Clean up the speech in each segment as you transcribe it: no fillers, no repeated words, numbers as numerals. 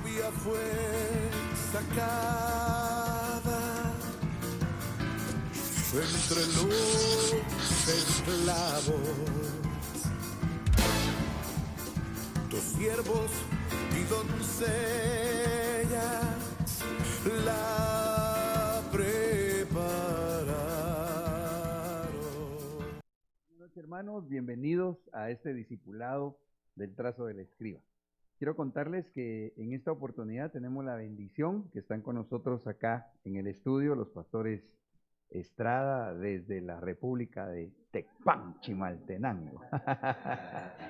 novia fue sacada entre los esclavos. Tus siervos y doncellas la prepararon. Buenas noches, hermanos, bienvenidos a este discipulado del trazo del escriba. Quiero contarles que en esta oportunidad tenemos la bendición que están con nosotros acá en el estudio los pastores Estrada desde la República de Tecpan, Chimaltenango.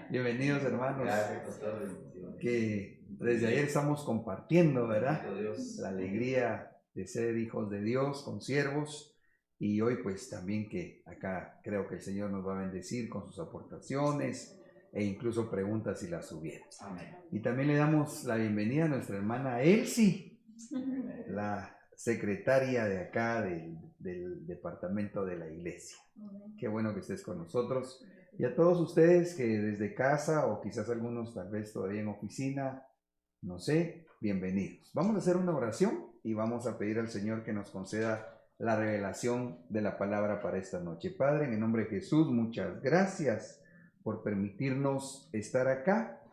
Bienvenidos, hermanos. Gracias, pastor. Que desde ayer estamos compartiendo, ¿verdad? La alegría de ser hijos de Dios, consiervos, y hoy pues también que acá creo que el Señor nos va a bendecir con sus aportaciones e incluso preguntas si las hubiera. Amén. Y también le damos la bienvenida a nuestra hermana Elsie, la secretaria de acá del departamento de la iglesia. Qué bueno que estés con nosotros. Y a todos ustedes que desde casa o quizás algunos tal vez todavía en oficina, no sé, bienvenidos. Vamos a hacer una oración y vamos a pedir al Señor que nos conceda la revelación de la palabra para esta noche. Padre, en el nombre de Jesús, muchas gracias por permitirnos estar acá,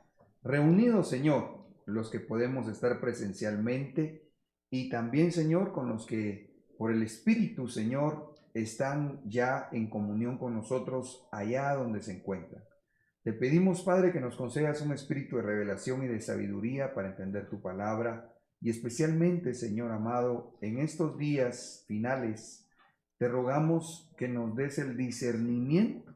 reunidos, Señor, los que podemos estar presencialmente y también, Señor, con los que por el Espíritu, Señor, están ya en comunión con nosotros allá donde se encuentran. Te pedimos, Padre, que nos concedas un espíritu de revelación y de sabiduría para entender tu palabra y especialmente, Señor amado, en estos días finales, te rogamos que nos des el discernimiento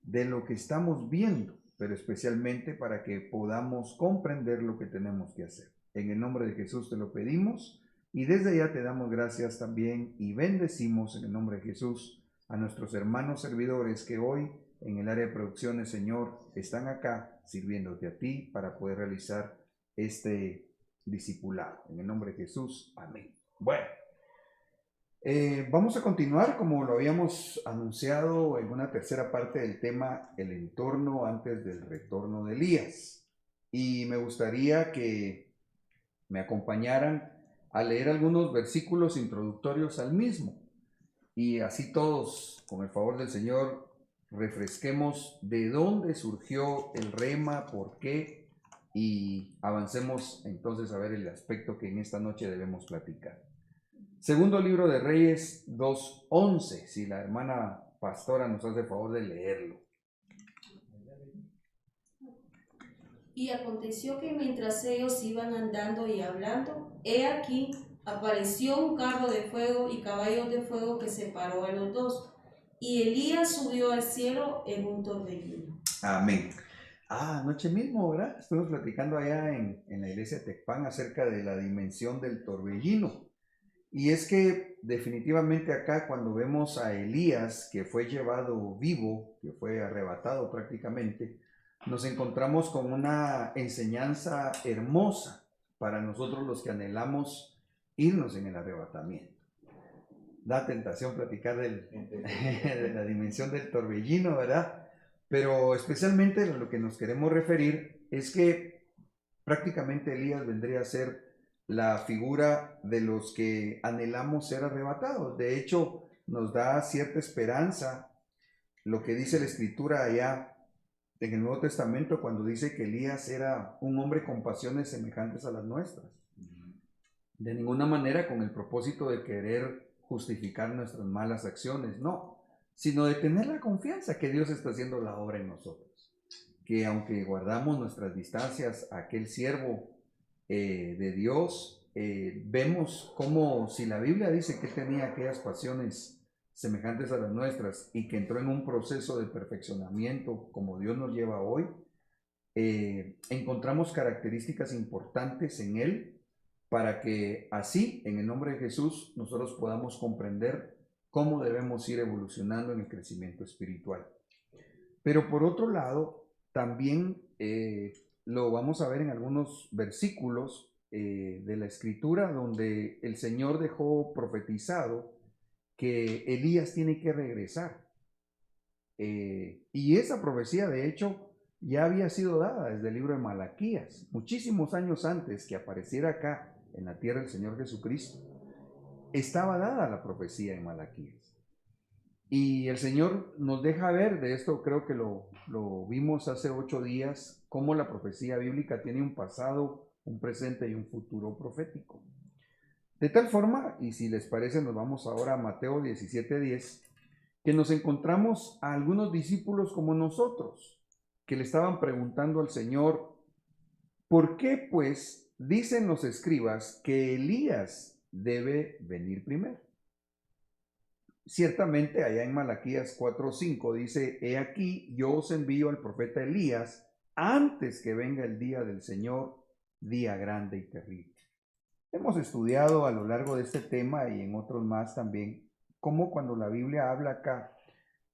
de lo que estamos viendo, pero especialmente para que podamos comprender lo que tenemos que hacer. En el nombre de Jesús te lo pedimos y desde allá te damos gracias también y bendecimos en el nombre de Jesús a nuestros hermanos servidores que hoy en el área de producciones, Señor, están acá sirviéndote a ti para poder realizar este discipulado. En el nombre de Jesús, amén. Bueno. Vamos a continuar como lo habíamos anunciado en una tercera parte del tema, el entorno antes del retorno de Elías. Y me gustaría que me acompañaran a leer algunos versículos introductorios al mismo. Y así todos, con el favor del Señor, refresquemos de dónde surgió el rema, por qué, y avancemos entonces a ver el aspecto que en esta noche debemos platicar. Segundo libro de Reyes 2:11, si la hermana pastora nos hace el favor de leerlo. Y aconteció que mientras ellos iban andando y hablando, he aquí, apareció un carro de fuego y caballos de fuego que separó a los dos, y Elías subió al cielo en un torbellino. Amén. Anoche mismo, ¿verdad? Estuvimos platicando allá en la iglesia de Tecpan acerca de la dimensión del torbellino. Y es que definitivamente acá cuando vemos a Elías que fue llevado vivo, que fue arrebatado prácticamente, nos encontramos con una enseñanza hermosa para nosotros los que anhelamos irnos en el arrebatamiento. Da tentación platicar de la dimensión del torbellino, ¿verdad? Pero especialmente lo que nos queremos referir es que prácticamente Elías vendría a ser la figura de los que anhelamos ser arrebatados. De hecho, nos da cierta esperanza lo que dice la Escritura allá en el Nuevo Testamento cuando dice que Elías era un hombre con pasiones semejantes a las nuestras. De ninguna manera con el propósito de querer justificar nuestras malas acciones, no, sino de tener la confianza que Dios está haciendo la obra en nosotros. Que aunque guardamos nuestras distancias a aquel siervo de Dios, vemos como si la Biblia dice que tenía aquellas pasiones semejantes a las nuestras y que entró en un proceso de perfeccionamiento como Dios nos lleva hoy, encontramos características importantes en él para que así, en el nombre de Jesús, nosotros podamos comprender cómo debemos ir evolucionando en el crecimiento espiritual. Pero por otro lado, también lo vamos a ver en algunos versículos de la Escritura donde el Señor dejó profetizado que Elías tiene que regresar. Y esa profecía, de hecho, ya había sido dada desde el libro de Malaquías, muchísimos años antes que apareciera acá en la tierra el Señor Jesucristo. Estaba dada la profecía en Malaquías. Y el Señor nos deja ver, de esto creo que lo vimos hace 8 días, cómo la profecía bíblica tiene un pasado, un presente y un futuro profético. De tal forma, y si les parece, nos vamos ahora a Mateo 17:10, que nos encontramos a algunos discípulos como nosotros, que le estaban preguntando al Señor, ¿por qué pues dicen los escribas que Elías debe venir primero? Ciertamente allá en Malaquías 4:5 dice, he aquí yo os envío al profeta Elías antes que venga el día del Señor, día grande y terrible. Hemos estudiado a lo largo de este tema y en otros más también, cómo cuando la Biblia habla acá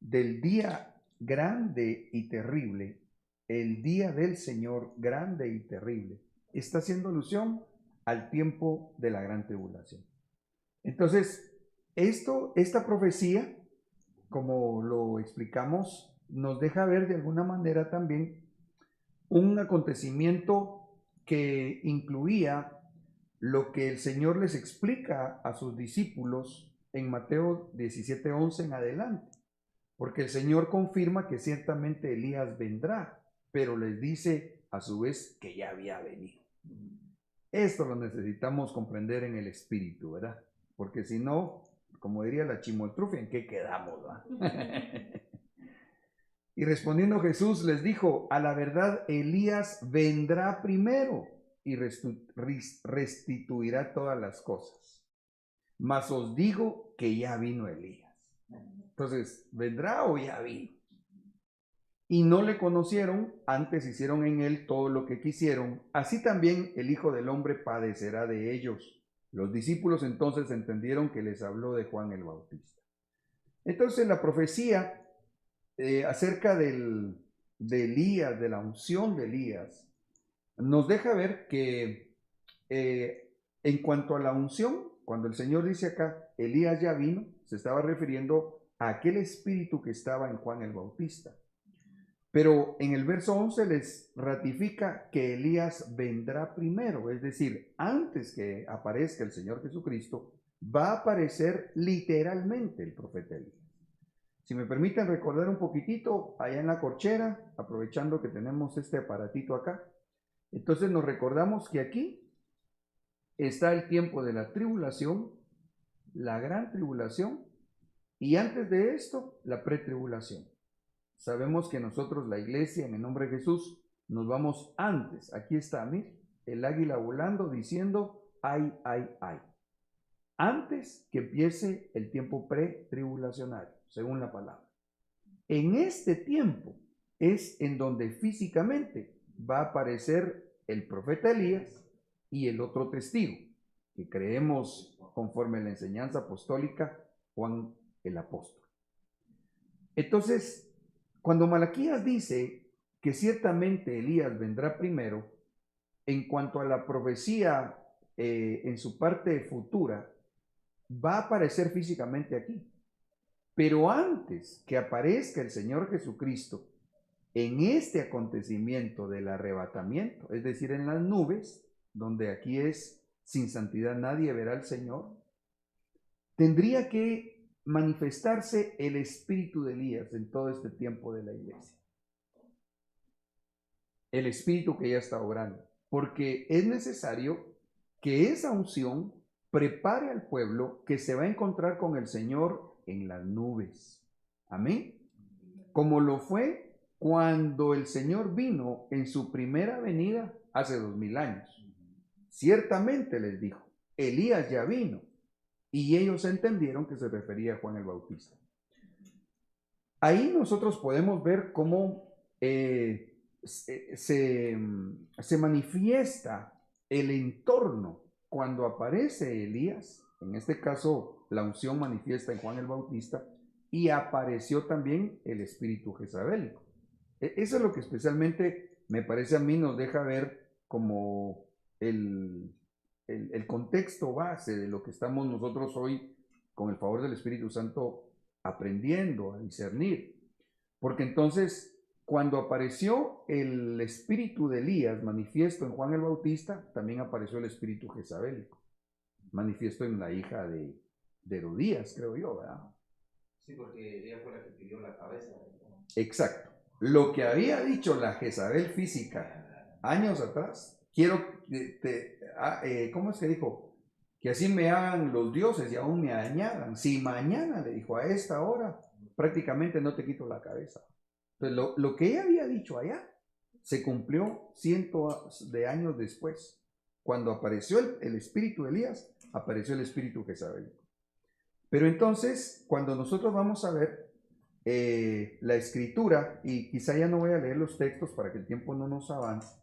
del día grande y terrible, el día del Señor grande y terrible, está haciendo alusión al tiempo de la gran tribulación. Entonces, esta profecía, como lo explicamos, nos deja ver de alguna manera también un acontecimiento que incluía lo que el Señor les explica a sus discípulos en Mateo 17:11 en adelante, porque el Señor confirma que ciertamente Elías vendrá, pero les dice a su vez que ya había venido. Esto lo necesitamos comprender en el espíritu, ¿verdad? Porque si no, como diría la chimoltrufia, ¿en qué quedamos, va? Y respondiendo Jesús les dijo, a la verdad Elías vendrá primero y restituirá todas las cosas. Mas os digo que ya vino Elías. Entonces, ¿vendrá o ya vino? Y no le conocieron, antes hicieron en él todo lo que quisieron. Así también el Hijo del Hombre padecerá de ellos. Los discípulos entonces entendieron que les habló de Juan el Bautista. Entonces la profecía acerca de Elías, de la unción de Elías, nos deja ver que en cuanto a la unción, cuando el Señor dice acá, Elías ya vino, se estaba refiriendo a aquel espíritu que estaba en Juan el Bautista. Pero en el verso 11 les ratifica que Elías vendrá primero, es decir, antes que aparezca el Señor Jesucristo, va a aparecer literalmente el profeta Elías. Si me permiten recordar un poquitito, allá en la corchera, aprovechando que tenemos este aparatito acá, entonces nos recordamos que aquí está el tiempo de la tribulación, la gran tribulación, y antes de esto, la pretribulación. Sabemos que nosotros, la iglesia, en el nombre de Jesús, nos vamos antes. Aquí está, mire, el águila volando diciendo, ay, ay, ay. Antes que empiece el tiempo pretribulacionario, según la palabra. En este tiempo es en donde físicamente va a aparecer el profeta Elías y el otro testigo, que creemos conforme a la enseñanza apostólica, Juan el apóstol. Entonces, cuando Malaquías dice que ciertamente Elías vendrá primero, en cuanto a la profecía en su parte futura, va a aparecer físicamente aquí. Pero antes que aparezca el Señor Jesucristo en este acontecimiento del arrebatamiento, es decir, en las nubes, donde aquí es sin santidad nadie verá al Señor, tendría que manifestarse el espíritu de Elías en todo este tiempo de la iglesia. El espíritu que ya está obrando, porque es necesario que esa unción prepare al pueblo que se va a encontrar con el Señor en las nubes. Amén. Como lo fue cuando el Señor vino en su primera venida hace 2000 años. Ciertamente les dijo, Elías ya vino. Y ellos entendieron que se refería a Juan el Bautista. Ahí nosotros podemos ver cómo se manifiesta el entorno cuando aparece Elías. En este caso, la unción manifiesta en Juan el Bautista y apareció también el espíritu jezabélico. Eso es lo que especialmente me parece a mí nos deja ver como el contexto base de lo que estamos nosotros hoy, con el favor del Espíritu Santo, aprendiendo a discernir. Porque entonces cuando apareció el espíritu de Elías manifiesto en Juan el Bautista, también apareció el espíritu jezabélico, manifiesto en la hija de Herodías, creo yo, ¿verdad? Sí, porque ella fue la que pidió la cabeza. Exacto. Lo que había dicho la Jezabel física años atrás, ¿cómo es que dijo? Que así me hagan los dioses y aún me añadan. Si mañana, le dijo, a esta hora, prácticamente no te quito la cabeza. Entonces, lo que ella había dicho allá se cumplió cientos de años después. Cuando apareció el espíritu de Elías, apareció el espíritu jezabélico. Pero entonces, cuando nosotros vamos a ver la escritura, y quizá ya no voy a leer los textos para que el tiempo no nos avance,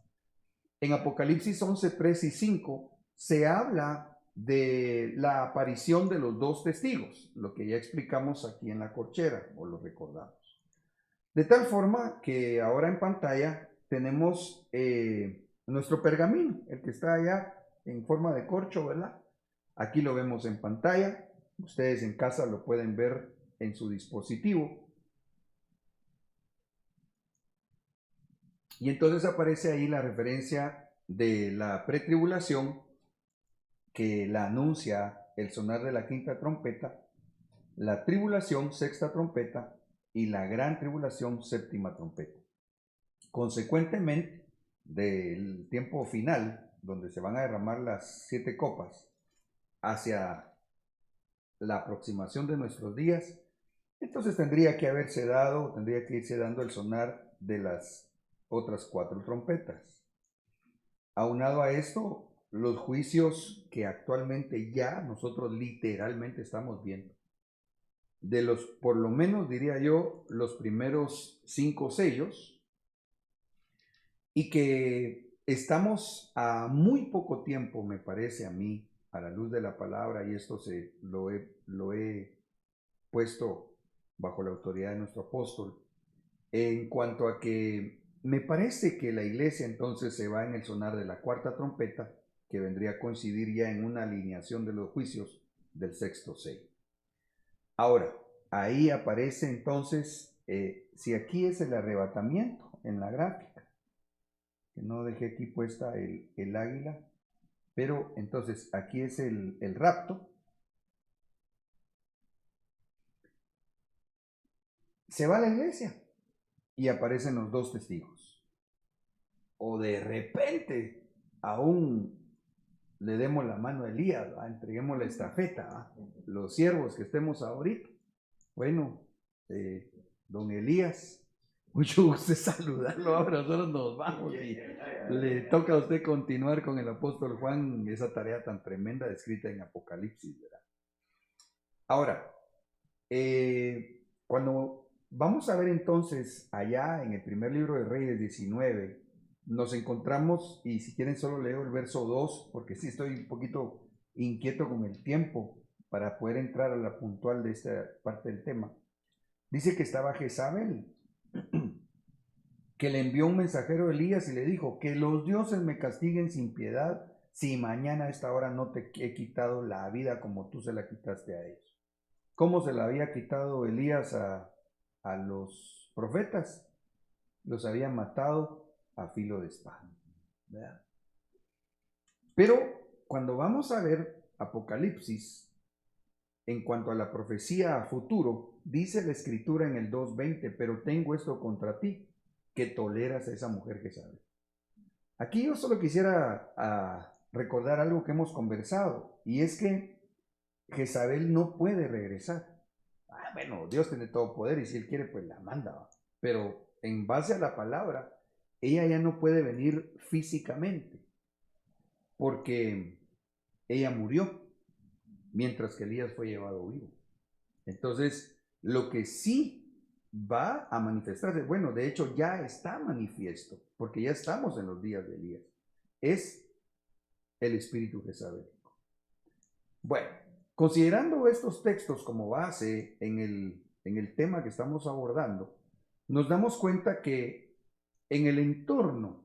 en Apocalipsis 11, 3 y 5 se habla de la aparición de los dos testigos, lo que ya explicamos aquí en la corchera, o lo recordamos. De tal forma que ahora en pantalla tenemos nuestro pergamino, el que está allá en forma de corcho, ¿verdad? Aquí lo vemos en pantalla, ustedes en casa lo pueden ver en su dispositivo. Y entonces aparece ahí la referencia de la pretribulación, que la anuncia el sonar de la quinta trompeta, la tribulación, sexta trompeta, y la gran tribulación, séptima trompeta. Consecuentemente, del tiempo final, donde se van a derramar las 7 copas, hacia la aproximación de nuestros días, entonces tendría que irse dando el sonar de las otras 4 trompetas. Aunado a esto, los juicios que actualmente ya nosotros literalmente estamos viendo. De los, por lo menos diría yo, los primeros 5 sellos, y que estamos a muy poco tiempo, me parece a mí, a la luz de la palabra, y esto lo he puesto bajo la autoridad de nuestro apóstol, en cuanto a que me parece que la iglesia entonces se va en el sonar de la cuarta trompeta, que vendría a coincidir ya en una alineación de los juicios del sexto sello. Ahora, ahí aparece entonces, si aquí es el arrebatamiento en la gráfica, que no dejé aquí puesta el águila, pero entonces aquí es el rapto. Se va a la iglesia y aparecen los dos testigos. O de repente, aún le demos la mano a Elías, entreguemos la estafeta, los siervos que estemos ahorita. Bueno, don Elías, mucho gusto saludarlo. Ahora nosotros nos vamos y le toca a usted continuar con el apóstol Juan esa tarea tan tremenda descrita en Apocalipsis, ¿verdad? Ahora, cuando vamos a ver entonces allá en el primer libro de Reyes 19, nos encontramos, y si quieren solo leo el verso 2, porque sí estoy un poquito inquieto con el tiempo para poder entrar a la puntual de esta parte del tema. Dice que estaba Jezabel, que le envió un mensajero a Elías y le dijo, que los dioses me castiguen sin piedad si mañana a esta hora no te he quitado la vida como tú se la quitaste a ellos. ¿Cómo se la había quitado Elías a los profetas? Los había matado a filo de espada, ¿verdad? Pero cuando vamos a ver Apocalipsis, en cuanto a la profecía a futuro, dice la escritura en el 2:20, pero tengo esto contra ti, que toleras a esa mujer Jezabel. Aquí yo solo quisiera recordar algo que hemos conversado, y es que Jezabel no puede regresar. Bueno, Dios tiene todo poder y si Él quiere, pues la manda. Pero en base a la palabra, ella ya no puede venir físicamente, porque ella murió, mientras que Elías fue llevado vivo. Entonces, lo que sí va a manifestarse, bueno, de hecho ya está manifiesto, porque ya estamos en los días de Elías, es el espíritu jezabélico. Bueno, considerando estos textos como base en el tema que estamos abordando, nos damos cuenta que en el entorno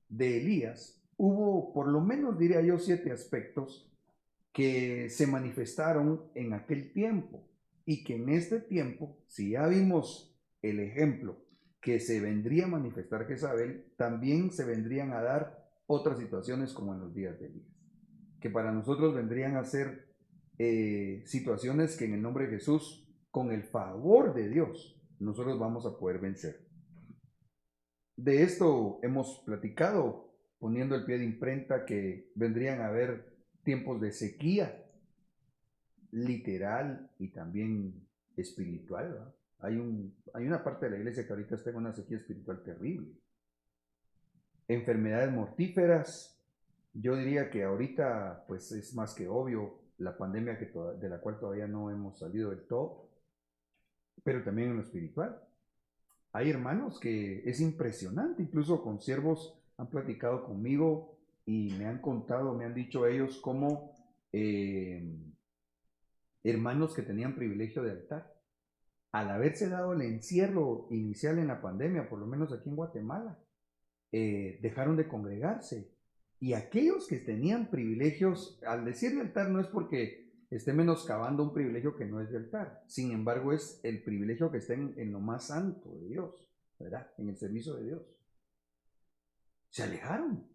de Elías hubo, por lo menos diría yo, 7 aspectos que se manifestaron en aquel tiempo y que en este tiempo, si ya vimos el ejemplo que se vendría a manifestar Jezabel, también se vendrían a dar otras situaciones como en los días de Elías, que para nosotros vendrían a ser situaciones que en el nombre de Jesús, con el favor de Dios, nosotros vamos a poder vencer. De esto hemos platicado, poniendo el pie de imprenta, que vendrían a haber tiempos de sequía, literal y también espiritual, ¿verdad? Hay una parte de la iglesia que ahorita está en una sequía espiritual terrible. Enfermedades mortíferas, yo diría que ahorita pues es más que obvio la pandemia de la cual todavía no hemos salido del todo, pero también en lo espiritual. Hay hermanos que es impresionante, incluso con siervos han platicado conmigo y me han contado, me han dicho ellos cómo hermanos que tenían privilegio de altar, al haberse dado el encierro inicial en la pandemia, por lo menos aquí en Guatemala, dejaron de congregarse. Y aquellos que tenían privilegios, al decir de altar no es porque esté menoscabando un privilegio que no es de altar, sin embargo es el privilegio que está en lo más santo de Dios, ¿verdad? En el servicio de Dios. Se alejaron.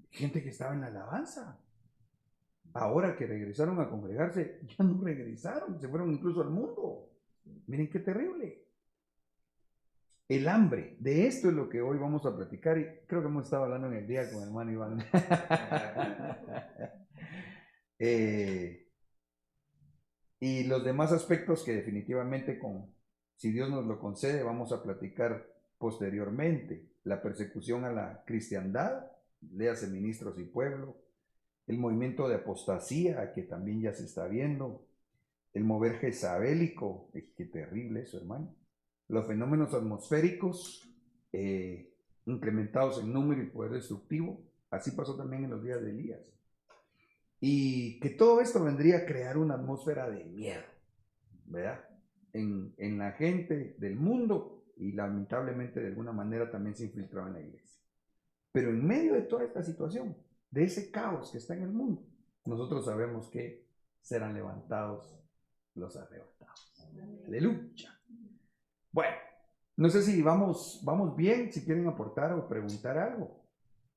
Gente que estaba en la alabanza. Ahora que regresaron a congregarse, ya no regresaron, se fueron incluso al mundo. Miren qué terrible. El hambre, de esto es lo que hoy vamos a platicar y creo que hemos estado hablando en el día con el hermano Iván. Y los demás aspectos que definitivamente, si Dios nos lo concede, vamos a platicar posteriormente. La persecución a la cristiandad, léase ministros y pueblo, el movimiento de apostasía que también ya se está viendo, el mover jezabélico, qué terrible eso, hermano. Los fenómenos atmosféricos incrementados en número y poder destructivo, así pasó también en los días de Elías. Y que todo esto vendría a crear una atmósfera de miedo, ¿verdad? En la gente del mundo y lamentablemente de alguna manera también se infiltraba en la iglesia. Pero en medio de toda esta situación, de ese caos que está en el mundo, nosotros sabemos que serán levantados los arrebatados. Aleluya. Bueno, no sé si vamos bien, si quieren aportar o preguntar algo.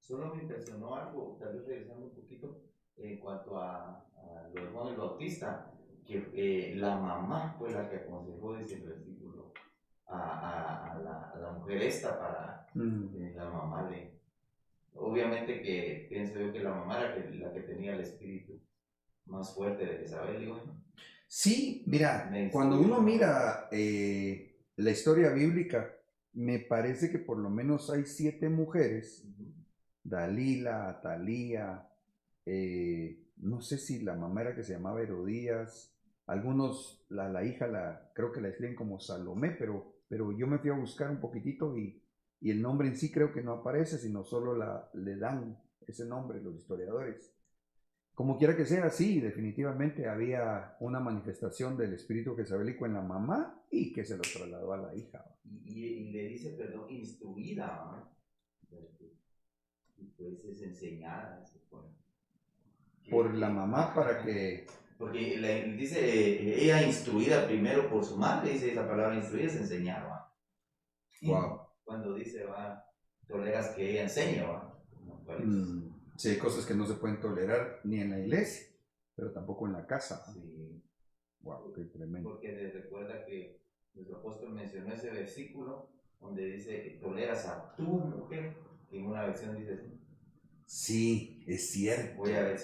Solo me impresionó algo, tal vez regresando un poquito, en cuanto a lo de Juan el Bautista, que la mamá fue la que aconsejó, dice el versículo, a la mujer esta para que la mamá le... Obviamente que pienso yo que la mamá era la que tenía el espíritu más fuerte de Jezabel, digo. Sí, mira, cuando uno mira la historia bíblica, me parece que por lo menos hay 7 mujeres, Dalila, Atalía, no sé si la mamá era que se llamaba Herodías, algunos, la hija, creo que la escriben como Salomé, pero yo me fui a buscar un poquitito y el nombre en sí creo que no aparece, sino solo le dan ese nombre los historiadores. Como quiera que sea, sí, definitivamente había una manifestación del espíritu jezabelico en la mamá y que se lo trasladó a la hija. Y le dice, perdón, instruida, ¿no? Y pues es enseñada, se pone. Por la mamá para que... Porque dice, ella instruida primero por su madre, dice la palabra instruida es enseñar, ¿va? Wow. Cuando dice, va, toleras que ella enseña, ¿va? Sí, hay cosas que no se pueden tolerar ni en la iglesia, pero tampoco en la casa. Sí. Wow, qué tremendo. Porque recuerda que nuestro apóstol mencionó ese versículo donde dice que toleras a tu mujer, que en una versión dice... Sí, es cierto. Voy a ver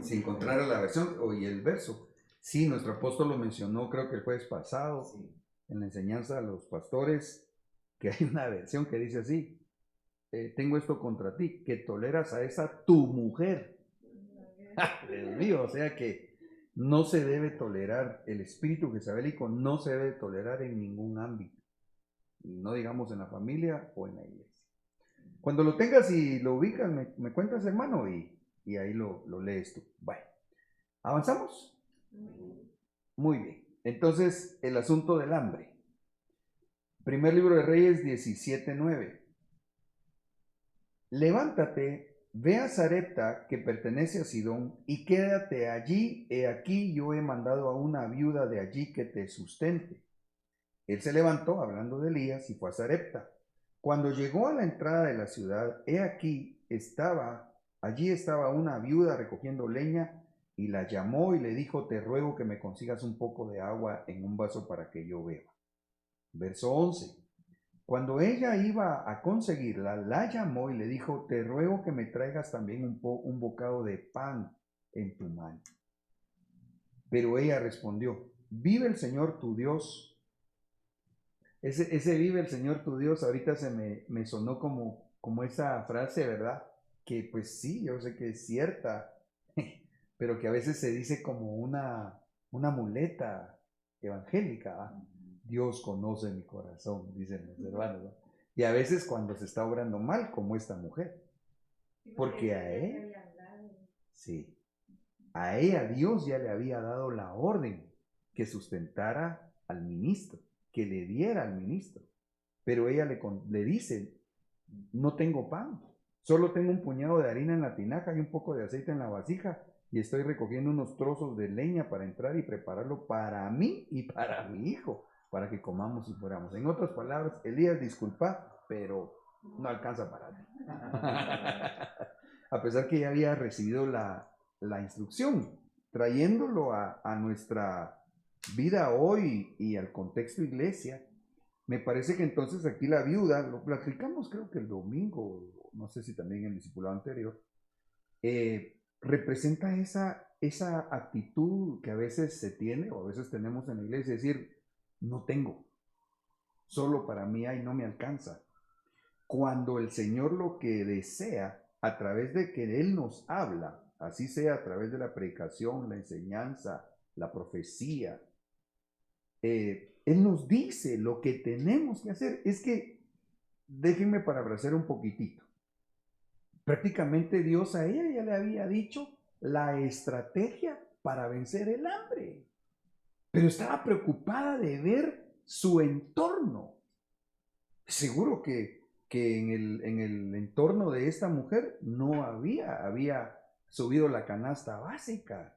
si encontrara la versión y el verso. Sí, nuestro apóstol lo mencionó, creo que el jueves pasado, sí, en la enseñanza a los pastores, que hay una versión que dice así: tengo esto contra ti, que toleras a esa tu mujer. Dios mío, o sea que no se debe tolerar, el espíritu jezabelico no se debe tolerar en ningún ámbito, no digamos en la familia o en la iglesia. Cuando lo tengas y lo ubicas, me cuentas, hermano, y ahí lo lees tú. Bueno, ¿avanzamos? Muy bien. Entonces, el asunto del hambre. Primer libro de Reyes 17:9. Levántate, ve a Sarepta, que pertenece a Sidón, y quédate allí. He aquí yo he mandado a una viuda de allí que te sustente. Él se levantó, hablando de Elías, y fue a Sarepta. Cuando llegó a la entrada de la ciudad, allí estaba una viuda recogiendo leña, y la llamó y le dijo: te ruego que me consigas un poco de agua en un vaso para que yo beba. Verso 11. Cuando ella iba a conseguirla, la llamó y le dijo: te ruego que me traigas también un bocado de pan en tu mano. Pero ella respondió: vive el Señor tu Dios. Ese vive el Señor tu Dios, ahorita me sonó como esa frase, ¿verdad? Que pues sí, yo sé que es cierta, pero que a veces se dice como una muleta evangélica, ¿va? Dios conoce mi corazón, dicen los hermanos, ¿no? Y a veces cuando se está obrando mal, como esta mujer, porque a ella Dios ya le había dado la orden que sustentara al ministro, que le diera al ministro, pero ella le dice: no tengo pan, solo tengo un puñado de harina en la tinaja y un poco de aceite en la vasija, y estoy recogiendo unos trozos de leña para entrar y prepararlo para mí y para mi hijo, para que comamos y fuéramos. En otras palabras, Elías, disculpa, pero no alcanza para ti. A pesar que ya había recibido la instrucción, trayéndolo a nuestra vida hoy y al contexto iglesia, me parece que entonces aquí la viuda, lo platicamos creo que el domingo, no sé si también en el discipulado anterior, representa esa actitud que a veces se tiene o a veces tenemos en la iglesia, es decir: no tengo, solo para mí hay, no me alcanza. Cuando el Señor lo que desea, a través de que Él nos habla, así sea a través de la predicación, la enseñanza, la profecía, Él nos dice lo que tenemos que hacer. Es que, déjenme parafrasear un poquitito. Prácticamente Dios a ella ya le había dicho la estrategia para vencer el hambre, pero estaba preocupada de ver su entorno. Seguro que en el entorno de esta mujer no había subido la canasta básica.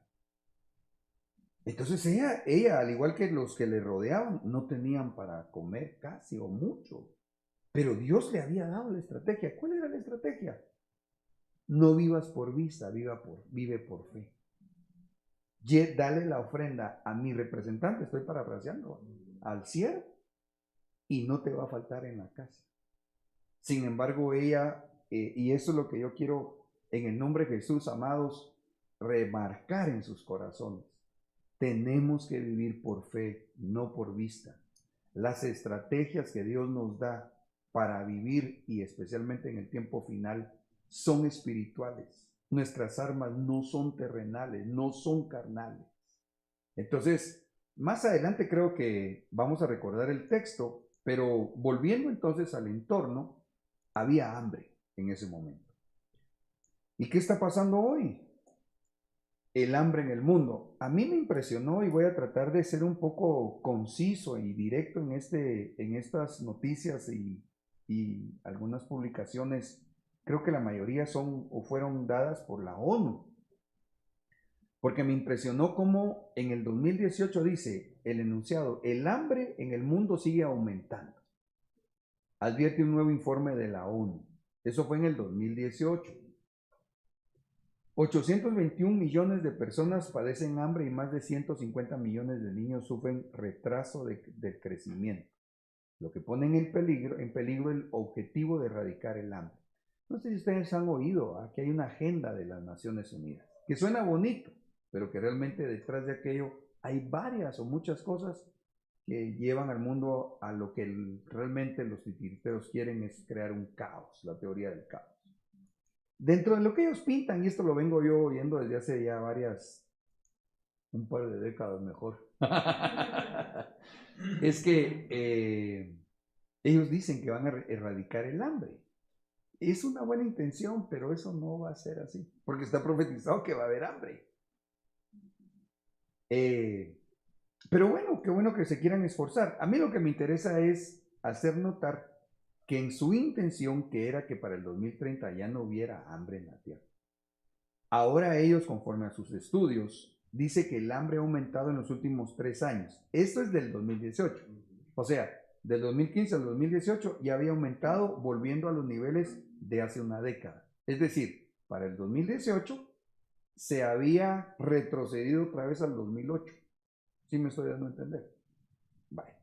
Entonces ella, al igual que los que le rodeaban, no tenían para comer casi o mucho. Pero Dios le había dado la estrategia. ¿Cuál era la estrategia? No vivas por vista, vive por fe. Dale la ofrenda a mi representante, estoy parafraseando, al siervo, y no te va a faltar en la casa. Sin embargo, ella, y eso es lo que yo quiero en el nombre de Jesús, amados, remarcar en sus corazones. Tenemos que vivir por fe, no por vista. Las estrategias que Dios nos da para vivir, y especialmente en el tiempo final, son espirituales. Nuestras armas no son terrenales, no son carnales. Entonces, más adelante creo que vamos a recordar el texto, pero volviendo entonces al entorno, había hambre en ese momento. ¿Y qué está pasando hoy? El hambre en el mundo. A mí me impresionó, y voy a tratar de ser un poco conciso y directo en estas noticias y algunas publicaciones. Creo que la mayoría son o fueron dadas por la ONU. Porque me impresionó cómo en el 2018 dice el enunciado: el hambre en el mundo sigue aumentando. Advierte un nuevo informe de la ONU. Eso fue en el 2018. 821 millones de personas padecen hambre y más de 150 millones de niños sufren retraso del crecimiento, lo que pone en peligro el objetivo de erradicar el hambre. No sé si ustedes han oído que hay una agenda de las Naciones Unidas, que suena bonito, pero que realmente detrás de aquello hay varias o muchas cosas que llevan al mundo a lo que realmente los titiriteros quieren, es crear un caos, la teoría del caos. Dentro de lo que ellos pintan, y esto lo vengo yo oyendo desde hace ya un par de décadas mejor, es que ellos dicen que van a erradicar el hambre. Es una buena intención, pero eso no va a ser así, porque está profetizado que va a haber hambre. Pero bueno, qué bueno que se quieran esforzar. A mí lo que me interesa es hacer notar que en su intención, que era que para el 2030 ya no hubiera hambre en la tierra, ahora ellos, conforme a sus estudios, dice que el hambre ha aumentado en los últimos 3 años. Esto es del 2018. O sea, del 2015 al 2018 ya había aumentado volviendo a los niveles de hace una década. Es decir, para el 2018 se había retrocedido otra vez al 2008. ¿Sí me estoy dando a entender? Vale.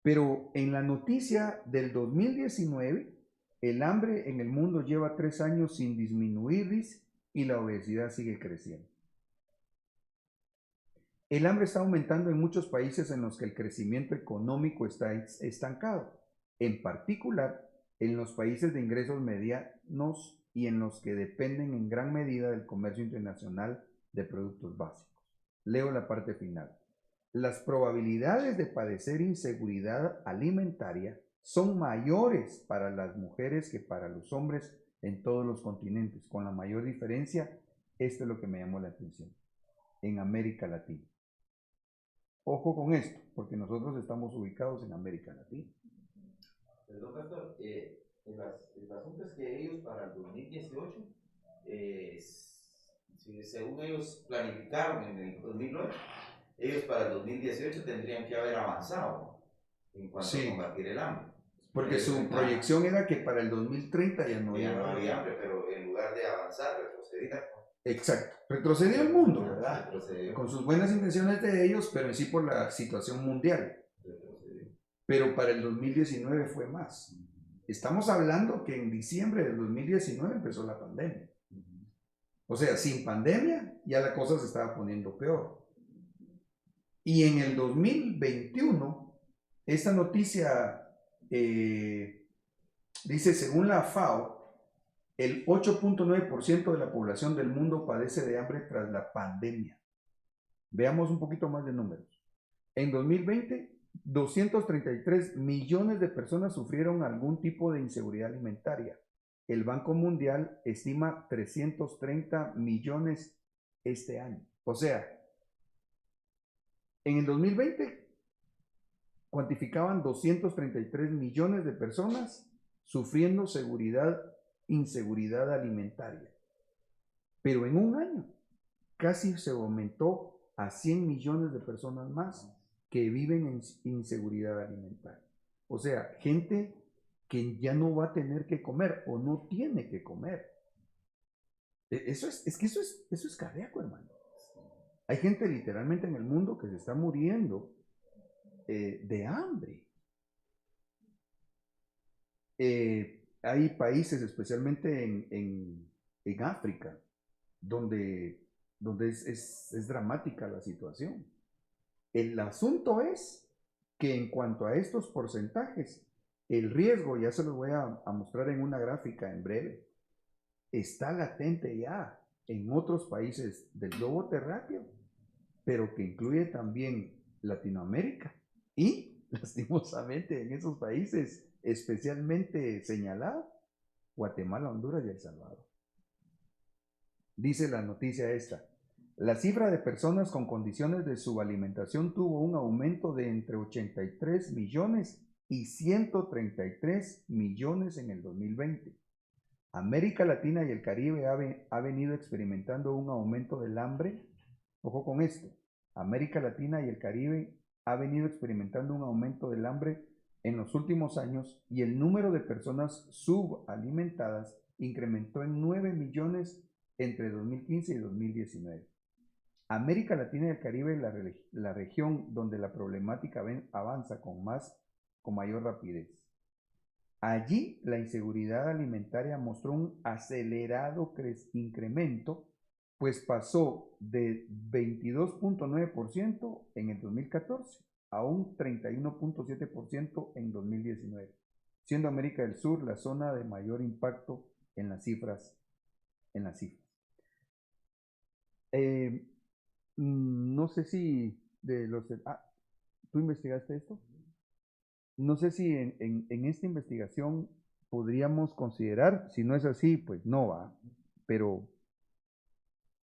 Pero en la noticia del 2019, el hambre en el mundo lleva 3 años sin disminuir, dice, y la obesidad sigue creciendo. El hambre está aumentando en muchos países en los que el crecimiento económico está estancado, en particular en los países de ingresos medianos y en los que dependen en gran medida del comercio internacional de productos básicos. Leo la parte final. Las probabilidades de padecer inseguridad alimentaria son mayores para las mujeres que para los hombres en todos los continentes. Con la mayor diferencia, esto es lo que me llamó la atención, en América Latina. Ojo con esto, porque nosotros estamos ubicados en América Latina. Perdón, pastor, el asunto es que ellos para el 2018, según ellos planificaron en el 2008, ellos para el 2018 tendrían que haber avanzado en cuanto a combatir el hambre. Porque su proyección era que para el 2030 ya no había hambre, pero en lugar de avanzar, retrocedía. Exacto, retrocedió el mundo, ¿verdad? Retrocedió. Con sus buenas intenciones de ellos, pero en sí por la situación mundial. Pero para el 2019 fue más. Estamos hablando que en diciembre del 2019 empezó la pandemia. O sea, sin pandemia ya la cosa se estaba poniendo peor. Y en el 2021, esta noticia dice, según la FAO, el 8.9% de la población del mundo padece de hambre tras la pandemia. Veamos un poquito más de números. En 2020, 233 millones de personas sufrieron algún tipo de inseguridad alimentaria. El Banco Mundial estima 330 millones este año. O sea, en el 2020 cuantificaban 233 millones de personas sufriendo inseguridad alimentaria. Pero en un año casi se aumentó a 100 millones de personas más que viven en inseguridad alimentaria. O sea, gente que ya no va a tener que comer o no tiene que comer. Eso es cardíaco, hermano. Hay gente literalmente en el mundo que se está muriendo de hambre. Hay países, especialmente en África, donde es dramática la situación. El asunto es que en cuanto a estos porcentajes, el riesgo, ya se los voy a mostrar en una gráfica en breve, está latente ya en otros países del globo terráqueo, pero que incluye también Latinoamérica y, lastimosamente, en esos países especialmente señalados, Guatemala, Honduras y El Salvador. Dice la noticia esta: la cifra de personas con condiciones de subalimentación tuvo un aumento de entre 83 millones y 133 millones en el 2020. América Latina y el Caribe ha venido experimentando un aumento del hambre. Ojo con esto. América Latina y el Caribe ha venido experimentando un aumento del hambre en los últimos años y el número de personas subalimentadas incrementó en 9 millones entre 2015 y 2019. América Latina y el Caribe es la región donde la problemática avanza con mayor rapidez. Allí la inseguridad alimentaria mostró un acelerado incremento, pues pasó de 22.9% en el 2014 a un 31.7% en 2019, siendo América del Sur la zona de mayor impacto en las cifras. No sé si ¿tú investigaste esto? No sé si en esta investigación podríamos considerar, si no es así, pues no va, pero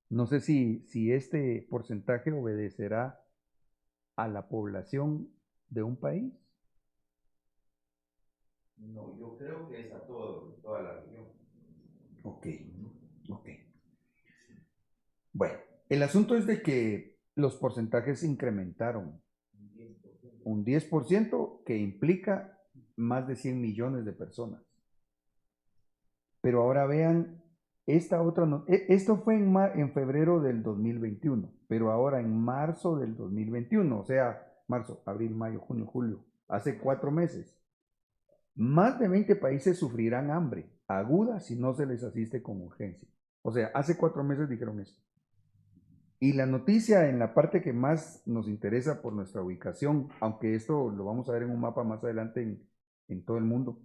no sé si este porcentaje obedecerá a la población de un país. No, yo creo que es a toda la región. Ok. Bueno, el asunto es de que los porcentajes incrementaron. un 10% que implica más de 100 millones de personas. Pero ahora vean esta otra, esto fue en febrero del 2021, pero ahora en marzo del 2021, o sea, marzo, abril, mayo, junio, julio, hace 4 meses, más de 20 países sufrirán hambre aguda si no se les asiste con urgencia. O sea, hace 4 meses dijeron esto. Y la noticia en la parte que más nos interesa por nuestra ubicación, aunque esto lo vamos a ver en un mapa más adelante en todo el mundo,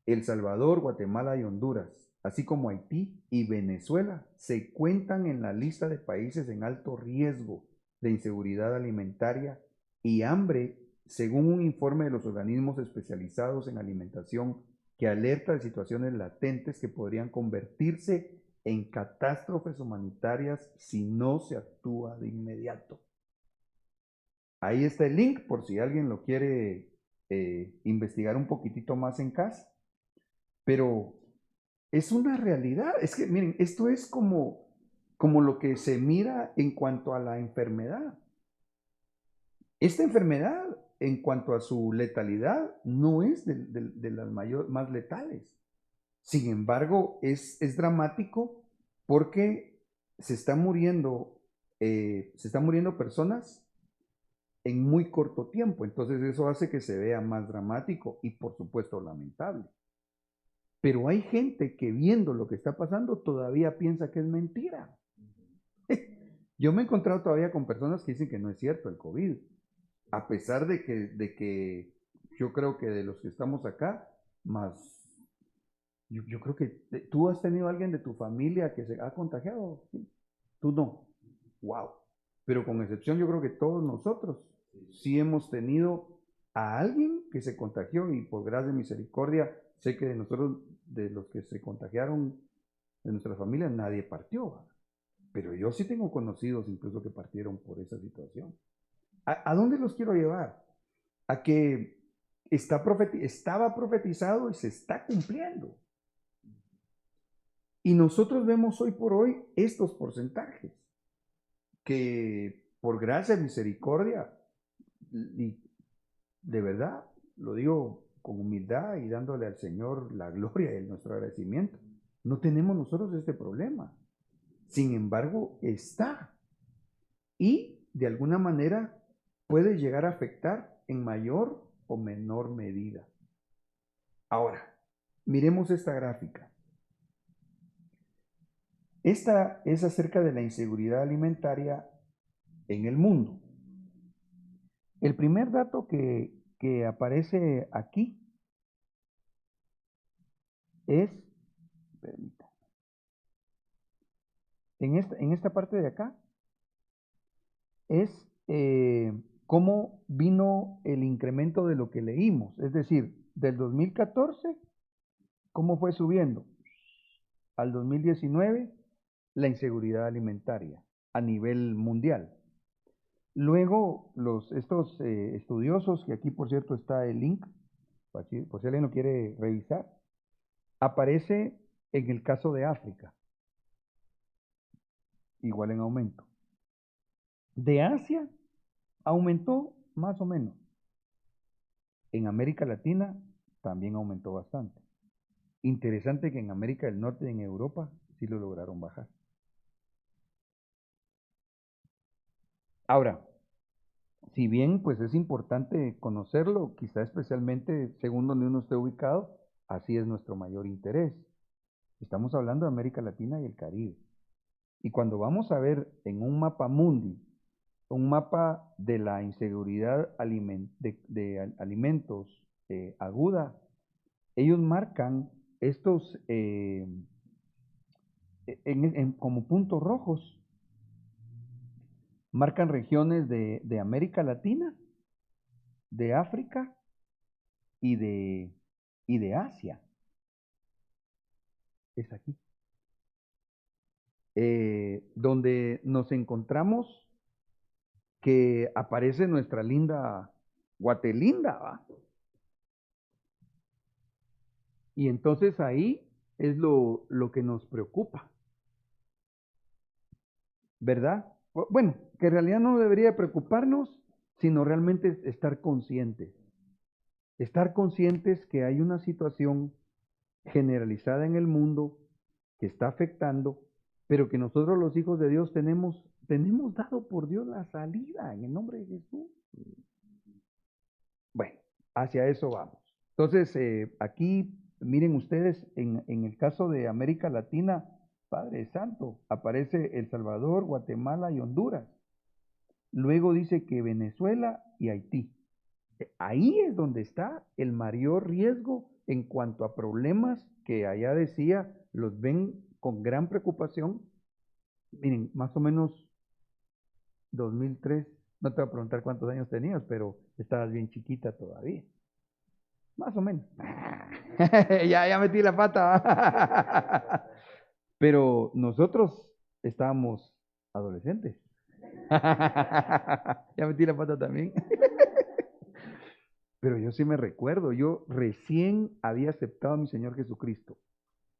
El Salvador, Guatemala y Honduras, así como Haití y Venezuela, se cuentan en la lista de países en alto riesgo de inseguridad alimentaria y hambre, según un informe de los organismos especializados en alimentación que alerta de situaciones latentes que podrían convertirse en catástrofes humanitarias si no se actúa de inmediato. Ahí está el link por si alguien lo quiere investigar un poquitito más en casa. Pero es una realidad. Es que, miren, esto es como lo que se mira en cuanto a la enfermedad. Esta enfermedad, en cuanto a su letalidad, no es de las más letales. Sin embargo, es dramático porque se están muriendo personas en muy corto tiempo. Entonces eso hace que se vea más dramático y por supuesto lamentable. Pero hay gente que viendo lo que está pasando todavía piensa que es mentira. Yo me he encontrado todavía con personas que dicen que no es cierto el COVID. A pesar de que yo creo que de los que estamos acá, más yo creo que tú has tenido a alguien de tu familia que se ha contagiado, ¿sí? Tú no. Wow. Pero con excepción, yo creo que todos nosotros sí hemos tenido a alguien que se contagió y por gracia y misericordia, sé que de nosotros, de los que se contagiaron de nuestra familia, nadie partió. ¿Va? Pero yo sí tengo conocidos incluso que partieron por esa situación. ¿A dónde los quiero llevar? A que estaba profetizado y se está cumpliendo. Y nosotros vemos hoy por hoy estos porcentajes, que por gracia y misericordia, y de verdad, lo digo con humildad y dándole al Señor la gloria y nuestro agradecimiento, no tenemos nosotros este problema. Sin embargo, está. Y de alguna manera puede llegar a afectar en mayor o menor medida. Ahora, miremos esta gráfica. Esta es acerca de la inseguridad alimentaria en el mundo. El primer dato que aparece aquí es, permítame, en esta parte de acá, es cómo vino el incremento de lo que leímos, es decir, del 2014, cómo fue subiendo al 2019 la inseguridad alimentaria a nivel mundial. Luego, estos estudiosos, que aquí por cierto está el link, por si alguien lo quiere revisar, aparece en el caso de África, igual en aumento. De Asia, aumentó más o menos. En América Latina también aumentó bastante. Interesante que en América del Norte y en Europa sí lo lograron bajar. Ahora, si bien pues es importante conocerlo, quizá especialmente según donde uno esté ubicado, así es nuestro mayor interés. Estamos hablando de América Latina y el Caribe. Y cuando vamos a ver en un mapa mundi, un mapa de la inseguridad de alimentos aguda, ellos marcan estos como puntos rojos, marcan regiones de América Latina, de África y de Asia. Es aquí. Donde nos encontramos que aparece nuestra linda Guatelinda, ¿va? Y entonces ahí es lo que nos preocupa, ¿verdad? Bueno, que en realidad no debería preocuparnos sino realmente estar conscientes. Estar conscientes que hay una situación generalizada en el mundo que está afectando, pero que nosotros los hijos de Dios tenemos dado por Dios la salida en el nombre de Jesús. Bueno, hacia eso vamos. Entonces, aquí, miren ustedes, en el caso de América Latina, Padre Santo, aparece El Salvador, Guatemala y Honduras. Luego dice que Venezuela y Haití. Ahí es donde está el mayor riesgo en cuanto a problemas que allá decía, los ven con gran preocupación. Miren, más o menos 2003, no te voy a preguntar cuántos años tenías, pero estabas bien chiquita todavía. Más o menos. ya metí la pata. Pero nosotros estábamos adolescentes. Ya metí la pata también. Pero yo sí me recuerdo, yo recién había aceptado a mi Señor Jesucristo.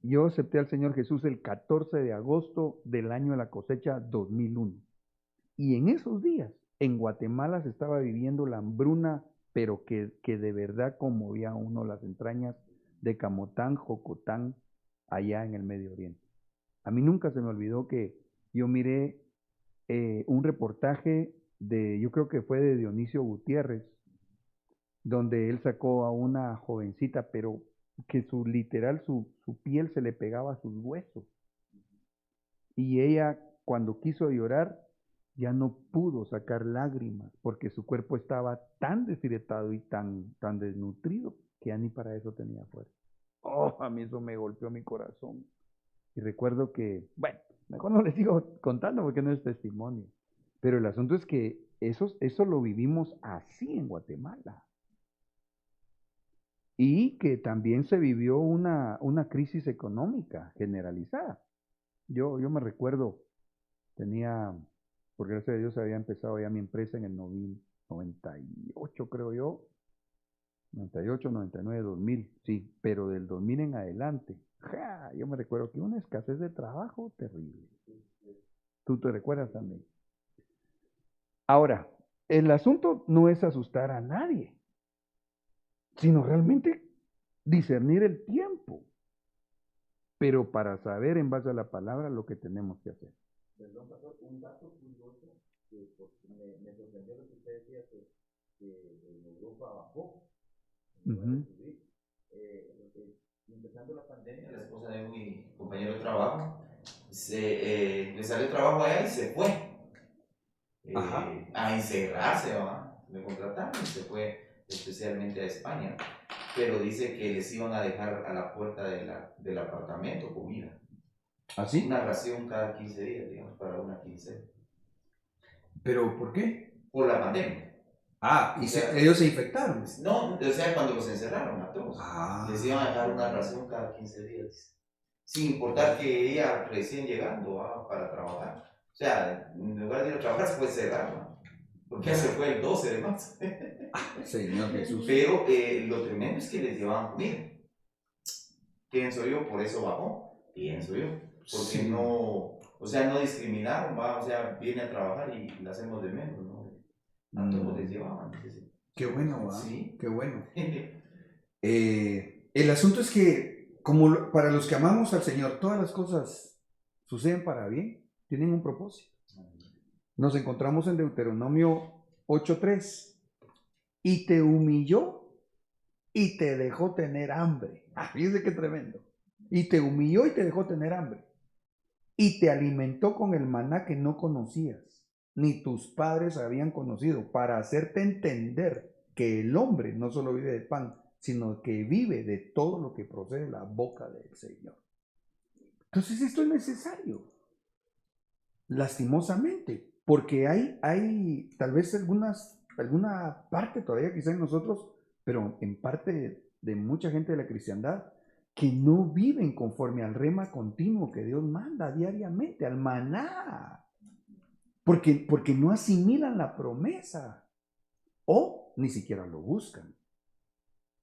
Yo acepté al Señor Jesús el 14 de agosto del año de la cosecha 2001. Y en esos días, en Guatemala se estaba viviendo la hambruna, pero que de verdad conmovía a uno las entrañas de Camotán, Jocotán, allá en el Medio Oriente. A mí nunca se me olvidó que yo miré un reportaje yo creo que fue de Dionisio Gutiérrez, donde él sacó a una jovencita, pero que su piel se le pegaba a sus huesos. Y ella, cuando quiso llorar, ya no pudo sacar lágrimas, porque su cuerpo estaba tan deshidratado y tan desnutrido, que ya ni para eso tenía fuerza. Oh, a mí eso me golpeó mi corazón. Y recuerdo que, bueno, mejor no les sigo contando porque no es testimonio. Pero el asunto es que eso lo vivimos así en Guatemala. Y que también se vivió una crisis económica generalizada. Yo me recuerdo, por gracia de Dios había empezado ya mi empresa en el 98, creo yo, 98, 99, 2000, sí, pero del 2000 en adelante, yo me recuerdo que una escasez de trabajo terrible. ¿Tú te recuerdas también? Ahora, el asunto no es asustar a nadie, sino realmente discernir el tiempo, pero para saber en base a la palabra lo que tenemos que hacer. Perdón, pastor, un dato curioso que me sorprendió lo que usted decía que en Europa bajó. Empezando la pandemia, la esposa de mi compañero de trabajo le salió trabajo allá y se fue a encerrarse, ¿va? Le contrataron y se fue especialmente a España, pero dice que les iban a dejar a la puerta del apartamento comida. ¿Así? Una ración cada 15 días, digamos, para una quincena. ¿Pero por qué? Por la pandemia. Ah, ellos se infectaron. No, o sea, cuando los encerraron a todos. Les iban a dejar una ración cada 15 días. Sin importar que ella recién llegando para trabajar. O sea, en lugar de ir a trabajar se fue cerrado. Porque se fue el 12 de marzo. Señor Jesús. Pero lo tremendo es que les llevaban comida. Pienso yo, por eso bajó. Pienso yo. Porque Sí. no, o sea, no discriminaron, o sea, viene a trabajar y la hacemos de menos, ¿no? A todos les llevaban. Qué bueno, ¿va? Sí. Qué bueno. El asunto es que, como para los que amamos al Señor, todas las cosas suceden para bien, tienen un propósito. Nos encontramos en Deuteronomio 8:3. Y te humilló y te dejó tener hambre. Fíjense qué tremendo. Y te humilló y te dejó tener hambre. Y te alimentó con el maná que no conocías, ni tus padres habían conocido, para hacerte entender que el hombre no solo vive de pan, sino que vive de todo lo que procede de la boca del Señor. Entonces esto es necesario, lastimosamente, porque hay tal vez alguna parte todavía quizá en nosotros, pero en parte de mucha gente de la cristiandad, que no viven conforme al rema continuo que Dios manda diariamente, al maná, porque no asimilan la promesa o ni siquiera lo buscan.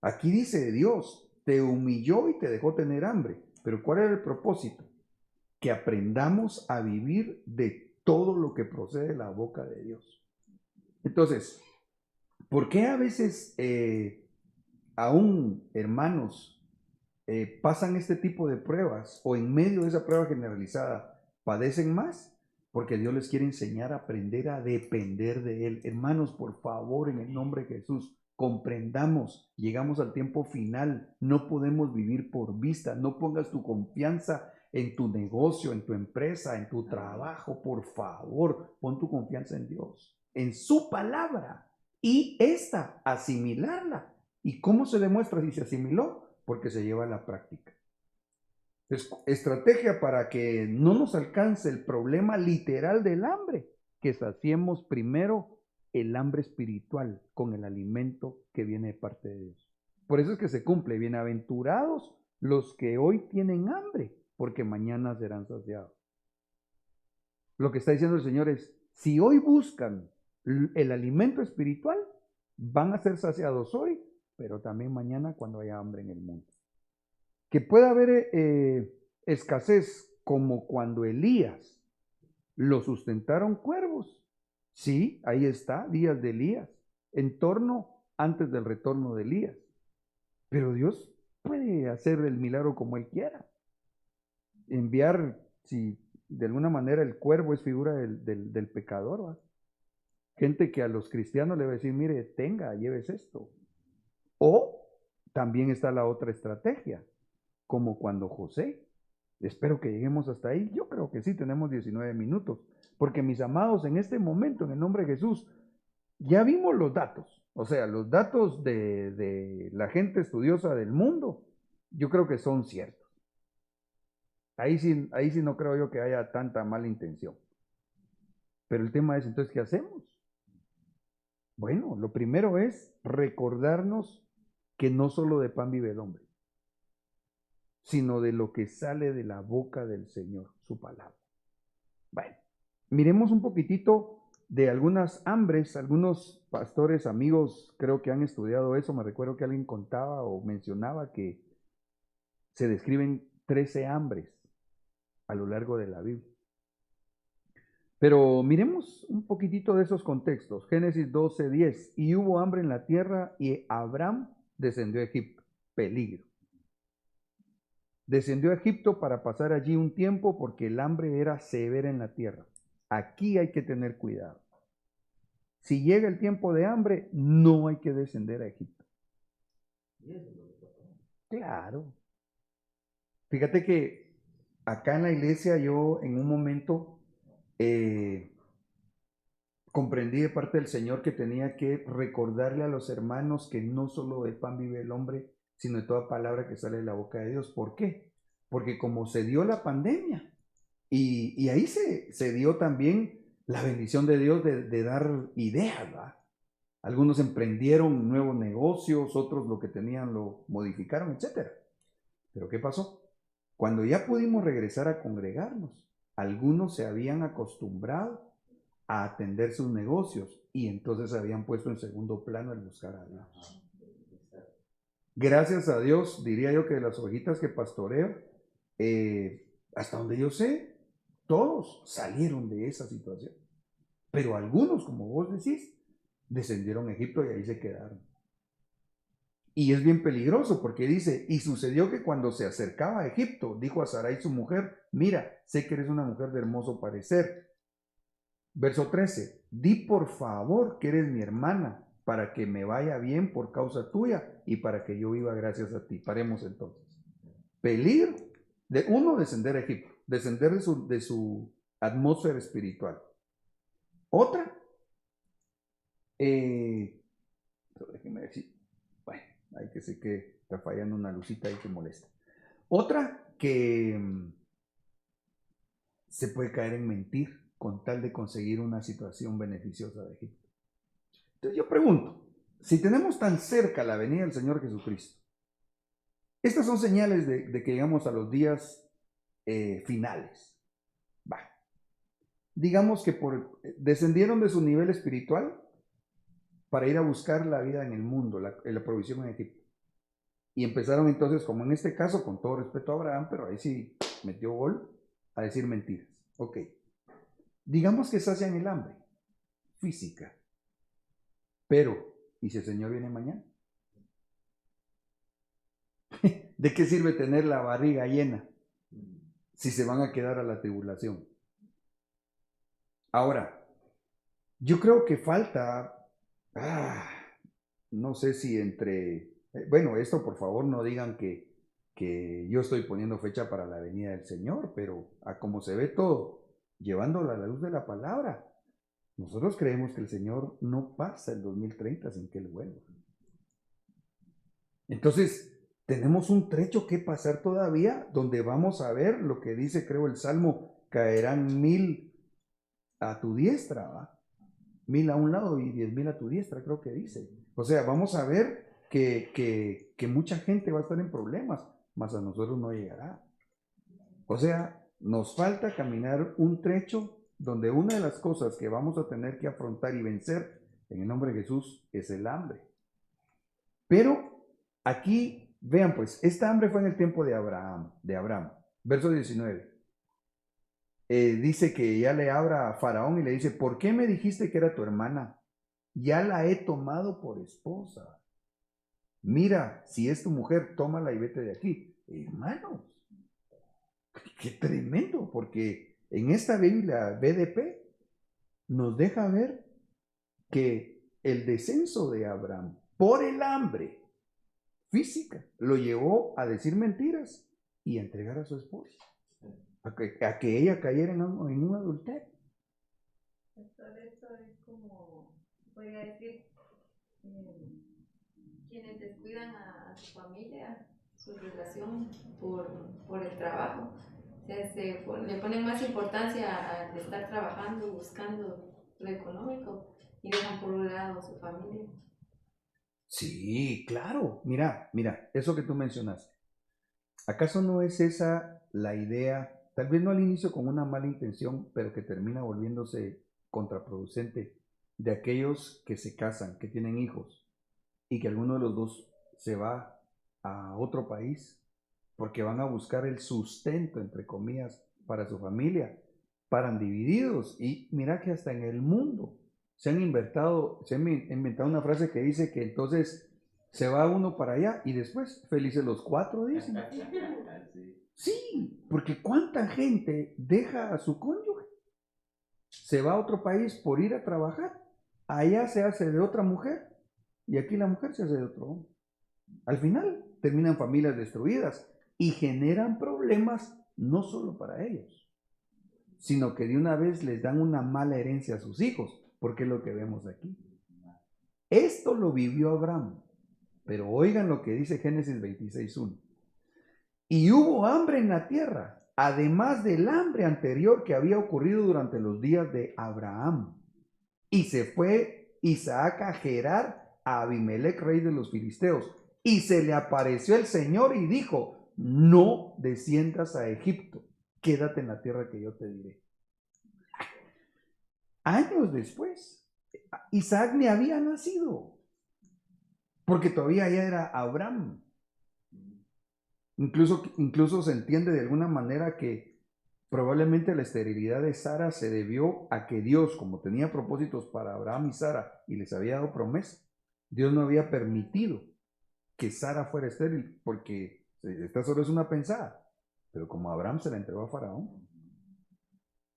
Aquí dice Dios, te humilló y te dejó tener hambre, pero ¿cuál era el propósito? Que aprendamos a vivir de todo lo que procede de la boca de Dios. Entonces, ¿Por qué a veces aún hermanos pasan este tipo de pruebas o en medio de esa prueba generalizada padecen más? Porque Dios les quiere enseñar a aprender a depender de Él. Hermanos, por favor, en el nombre de Jesús, comprendamos, llegamos al tiempo final, no podemos vivir por vista, no pongas tu confianza en tu negocio, en tu empresa, en tu trabajo, por favor, pon tu confianza en Dios, en su palabra y asimilarla. ¿Y cómo se demuestra si se asimiló? Porque se lleva a la práctica. Estrategia para que no nos alcance el problema literal del hambre, que saciemos primero el hambre espiritual con el alimento que viene de parte de Dios. Por eso es que se cumple: bienaventurados los que hoy tienen hambre, porque mañana serán saciados. Lo que está diciendo el Señor es: si hoy buscan el alimento espiritual, van a ser saciados hoy, pero también mañana cuando haya hambre en el mundo. Que pueda haber escasez como cuando Elías lo sustentaron cuervos. Sí, ahí está, días de Elías, en torno antes del retorno de Elías. Pero Dios puede hacer el milagro como Él quiera. Enviar, si de alguna manera el cuervo es figura del pecador, ¿va? Gente que a los cristianos le va a decir: mire, tenga, lleves esto. O también está la otra estrategia, como cuando José. Espero que lleguemos hasta ahí. Yo creo que sí, tenemos 19 minutos. Porque, mis amados, en este momento, en el nombre de Jesús, ya vimos los datos. O sea, los datos de la gente estudiosa del mundo, yo creo que son ciertos. Ahí sí no creo yo que haya tanta mala intención. Pero el tema es, entonces, ¿qué hacemos? Bueno, lo primero es recordarnos que no solo de pan vive el hombre, sino de lo que sale de la boca del Señor, su palabra. Bueno, miremos un poquitito de algunas hambres. Algunos pastores amigos creo que han estudiado eso. Me recuerdo que alguien contaba o mencionaba que se describen 13 hambres a lo largo de la Biblia. Pero miremos un poquitito de esos contextos. Génesis 12:10. Y hubo hambre en la tierra y Abraham descendió a Egipto. Peligro. Descendió a Egipto para pasar allí un tiempo porque el hambre era severa en la tierra. Aquí hay que tener cuidado. Si llega el tiempo de hambre, no hay que descender a Egipto. Claro. Fíjate que acá en la iglesia yo en un momento comprendí de parte del Señor que tenía que recordarle a los hermanos que no solo de pan vive el hombre, sino de toda palabra que sale de la boca de Dios. ¿Por qué? Porque como se dio la pandemia y ahí se dio también la bendición de Dios de dar ideas, ¿va? Algunos emprendieron nuevos negocios, otros lo que tenían lo modificaron, etc. Pero ¿qué pasó? Cuando ya pudimos regresar a congregarnos, algunos se habían acostumbrado a atender sus negocios y entonces se habían puesto en segundo plano el buscar a Dios. Gracias a Dios, diría yo que de las ovejitas que pastoreo, hasta donde yo sé, todos salieron de esa situación. Pero algunos, como vos decís, descendieron a Egipto y ahí se quedaron. Y es bien peligroso porque dice: y sucedió que cuando se acercaba a Egipto, dijo a Sarai su mujer: mira, sé que eres una mujer de hermoso parecer. Verso 13, di por favor que eres mi hermana, para que me vaya bien por causa tuya y para que yo viva gracias a ti. Paremos entonces. Peligro de uno, descender a Egipto, descender de su atmósfera espiritual. Otra, déjeme decir, bueno, hay que sé que está fallando una lucita ahí que molesta. Otra, que se puede caer en mentir con tal de conseguir una situación beneficiosa de Egipto. Entonces yo pregunto, si tenemos tan cerca la venida del Señor Jesucristo, estas son señales de que llegamos a los días finales. Digamos que descendieron de su nivel espiritual para ir a buscar la vida en el mundo, la provisión en Egipto. Y empezaron entonces, como en este caso, con todo respeto a Abraham, pero ahí sí metió gol, a decir mentiras. Ok. Digamos que sacian el hambre física, pero ¿y si el Señor viene mañana? ¿De qué sirve tener la barriga llena si se van a quedar a la tribulación? Ahora, yo creo que falta, no sé si bueno, esto por favor no digan que yo estoy poniendo fecha para la venida del Señor, pero a como se ve todo, llevándola a la luz de la palabra, nosotros creemos que el Señor no pasa el 2030 sin que Él vuelva. Entonces, tenemos un trecho que pasar todavía, donde vamos a ver lo que dice, creo, el Salmo: caerán 1000 a tu diestra, ¿va? 1000 a un lado y 10,000 a tu diestra, creo que dice. O sea, vamos a ver que mucha gente va a estar en problemas, mas a nosotros no llegará. O sea, nos falta caminar un trecho donde una de las cosas que vamos a tener que afrontar y vencer en el nombre de Jesús es el hambre. Pero aquí, vean pues, esta hambre fue en el tiempo de Abraham. Verso 19. Dice que ya le habla a Faraón y le dice: ¿por qué me dijiste que era tu hermana? Ya la he tomado por esposa. Mira, si es tu mujer, tómala y vete de aquí. Hermanos, qué tremendo, porque en esta Biblia BDP nos deja ver que el descenso de Abraham por el hambre física lo llevó a decir mentiras y a entregar a su esposa, a que ella cayera en un adulterio. Esto es como, podría decir, quienes descuidan a su familia, su relación por el trabajo. O sea, le ponen más importancia al estar trabajando, buscando lo económico, y dejan por un lado a su familia. Sí, claro. Mira, eso que tú mencionaste. ¿Acaso no es esa la idea, tal vez no al inicio con una mala intención, pero que termina volviéndose contraproducente, de aquellos que se casan, que tienen hijos, y que alguno de los dos se va a otro país porque van a buscar el sustento, entre comillas, para su familia? Paran divididos. Y mira que hasta en el mundo se han inventado una frase que dice que entonces se va uno para allá y después felices los cuatro, dicen. Sí, porque cuánta gente deja a su cónyuge, se va a otro país por ir a trabajar, allá se hace de otra mujer y aquí la mujer se hace de otro hombre. Al final terminan familias destruidas y generan problemas no solo para ellos, sino que de una vez les dan una mala herencia a sus hijos, porque es lo que vemos aquí. Esto lo vivió Abraham, pero oigan lo que dice Génesis 26:1. Y hubo hambre en la tierra, además del hambre anterior que había ocurrido durante los días de Abraham. Y se fue Isaac a Gerar a Abimelech, rey de los filisteos, y se le apareció el Señor y dijo: no desciendas a Egipto, quédate en la tierra que yo te diré. Años después, Isaac ni había nacido, porque todavía ya era Abraham. Incluso se entiende de alguna manera que probablemente la esterilidad de Sara se debió a que Dios, como tenía propósitos para Abraham y Sara y les había dado promesa, Dios no había permitido que Sara fuera estéril, porque esta solo es una pensada, pero como Abraham se la entregó a Faraón,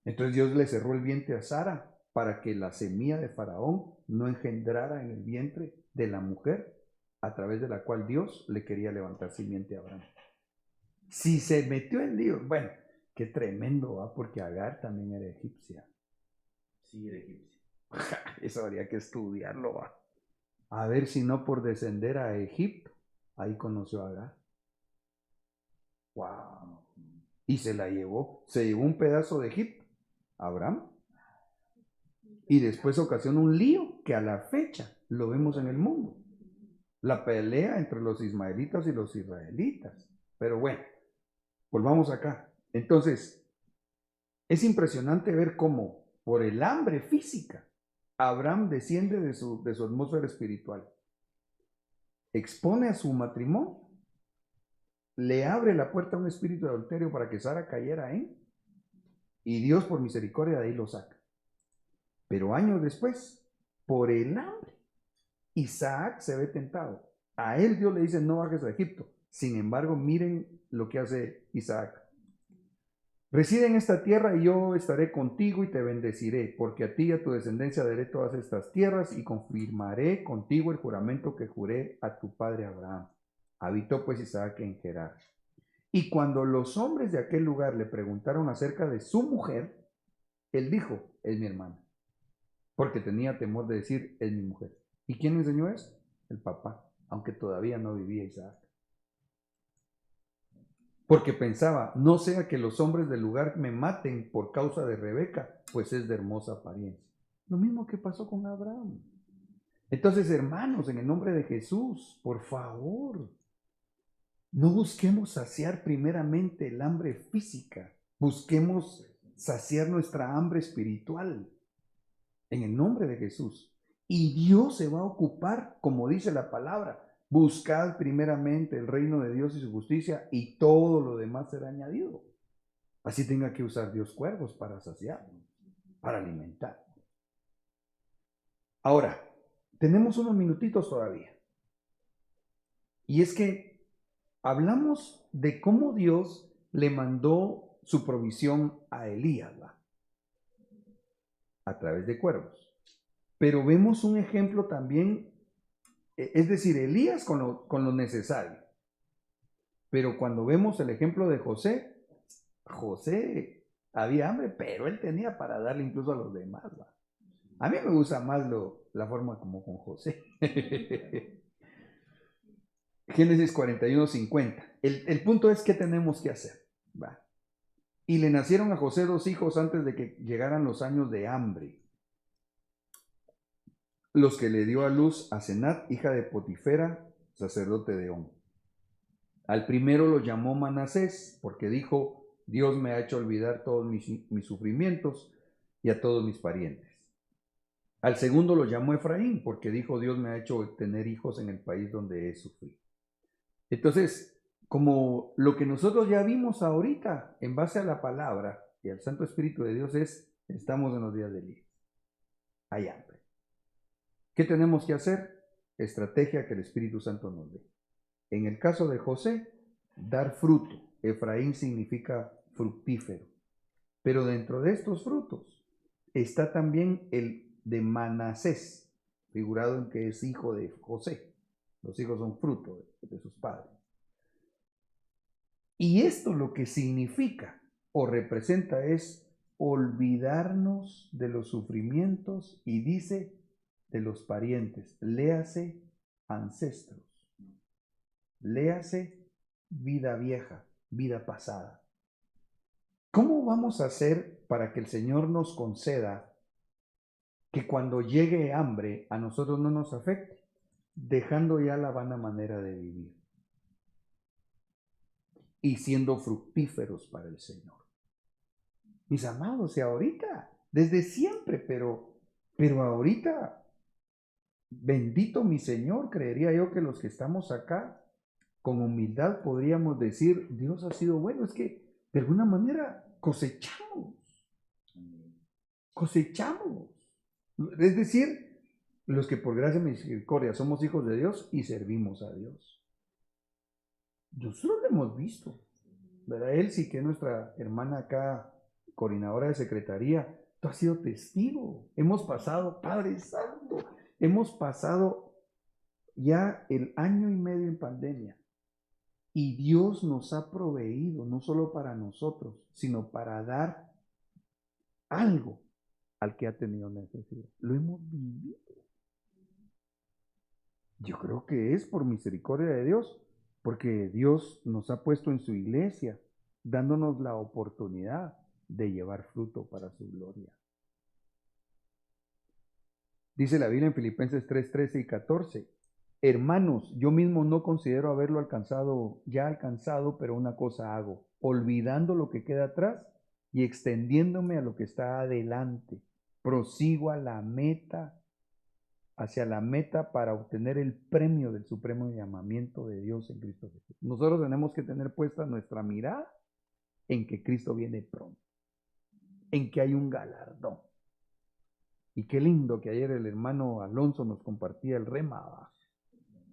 entonces Dios le cerró el vientre a Sara para que la semilla de Faraón no engendrara en el vientre de la mujer a través de la cual Dios le quería levantar simiente a Abraham. Si se metió en lío, bueno, qué tremendo, ¿va? Porque Agar también era egipcia. Sí, era egipcio. Eso habría que estudiarlo, ¿va? A ver si no por descender a Egipto, ahí conoció a Agar. ¡Wow! Y se llevó un pedazo de Egipto, Abraham. Y después ocasionó un lío que a la fecha lo vemos en el mundo. La pelea entre los ismaelitas y los israelitas. Pero bueno, volvamos acá. Entonces, es impresionante ver cómo por el hambre física, Abraham desciende de su atmósfera espiritual, expone a su matrimonio, le abre la puerta a un espíritu de adulterio para que Sara cayera y Dios por misericordia de ahí lo saca. Pero años después, por el hambre Isaac se ve tentado. A él Dios le dice, no bajes a Egipto. Sin embargo, miren lo que hace Isaac. Reside en esta tierra y yo estaré contigo y te bendeciré, porque a ti y a tu descendencia daré todas estas tierras y confirmaré contigo el juramento que juré a tu padre Abraham. Habitó pues Isaac en Gerar. Y cuando los hombres de aquel lugar le preguntaron acerca de su mujer, él dijo, es mi hermana, porque tenía temor de decir, es mi mujer. ¿Y quién enseñó eso? El papá, aunque todavía no vivía Isaac. Porque pensaba, no sea que los hombres del lugar me maten por causa de Rebeca, pues es de hermosa apariencia. Lo mismo que pasó con Abraham. Entonces, hermanos, en el nombre de Jesús, por favor, no busquemos saciar primeramente el hambre física, busquemos saciar nuestra hambre espiritual, en el nombre de Jesús. Y Dios se va a ocupar, como dice la palabra, buscad primeramente el reino de Dios y su justicia y todo lo demás será añadido. Así tenga que usar Dios cuervos para saciar, para alimentar. Ahora, tenemos unos minutitos todavía. Y es que hablamos de cómo Dios le mandó su provisión a Elías, ¿va? A través de cuervos. Pero vemos un ejemplo también, es decir, Elías con lo necesario. Pero cuando vemos el ejemplo de José había hambre, pero él tenía para darle incluso a los demás, ¿va? A mí me gusta más la forma como con José. Génesis 41:50. El punto es qué tenemos que hacer, ¿va? Y le nacieron a José 2 hijos antes de que llegaran los años de hambre, los que le dio a luz a Senat, hija de Potifera, sacerdote de On. Al primero lo llamó Manasés, porque dijo, Dios me ha hecho olvidar todos mis sufrimientos y a todos mis parientes. Al segundo lo llamó Efraín, porque dijo, Dios me ha hecho tener hijos en el país donde he sufrido. Entonces, como lo que nosotros ya vimos ahorita, en base a la palabra y al Santo Espíritu de Dios, estamos en los días de Elías. Hay hambre. ¿Qué tenemos que hacer? Estrategia que el Espíritu Santo nos dé. En el caso de José, dar fruto. Efraín significa fructífero. Pero dentro de estos frutos está también el de Manasés, figurado en que es hijo de José. Los hijos son fruto de sus padres. Y esto lo que significa o representa es olvidarnos de los sufrimientos y dice de los parientes, léase ancestros, léase vida vieja, vida pasada. ¿Cómo vamos a hacer para que el Señor nos conceda que cuando llegue hambre a nosotros no nos afecte? Dejando ya la vana manera de vivir y siendo fructíferos para el Señor. Mis amados, y ahorita, desde siempre, pero ahorita, bendito mi Señor, creería yo que los que estamos acá, con humildad podríamos decir, Dios ha sido bueno, es que de alguna manera cosechamos. Es decir, los que por gracia y misericordia somos hijos de Dios y servimos a Dios. Nosotros lo hemos visto, ¿verdad? Elsie, que es nuestra hermana acá, coordinadora de secretaría, tú has sido testigo. Hemos pasado, Padre Santo, hemos pasado ya el 1.5 años en pandemia y Dios nos ha proveído, no solo para nosotros, sino para dar algo al que ha tenido necesidad. Lo hemos vivido. Yo creo que es por misericordia de Dios, porque Dios nos ha puesto en su iglesia, dándonos la oportunidad de llevar fruto para su gloria. Dice la Biblia en Filipenses 3:13 y 14, hermanos, yo mismo no considero haberlo ya alcanzado, pero una cosa hago, olvidando lo que queda atrás y extendiéndome a lo que está adelante, prosigo hacia la meta para obtener el premio del supremo llamamiento de Dios en Cristo Jesús. Nosotros tenemos que tener puesta nuestra mirada en que Cristo viene pronto, en que hay un galardón. Y qué lindo que ayer el hermano Alonso nos compartía el rema. ¿Va?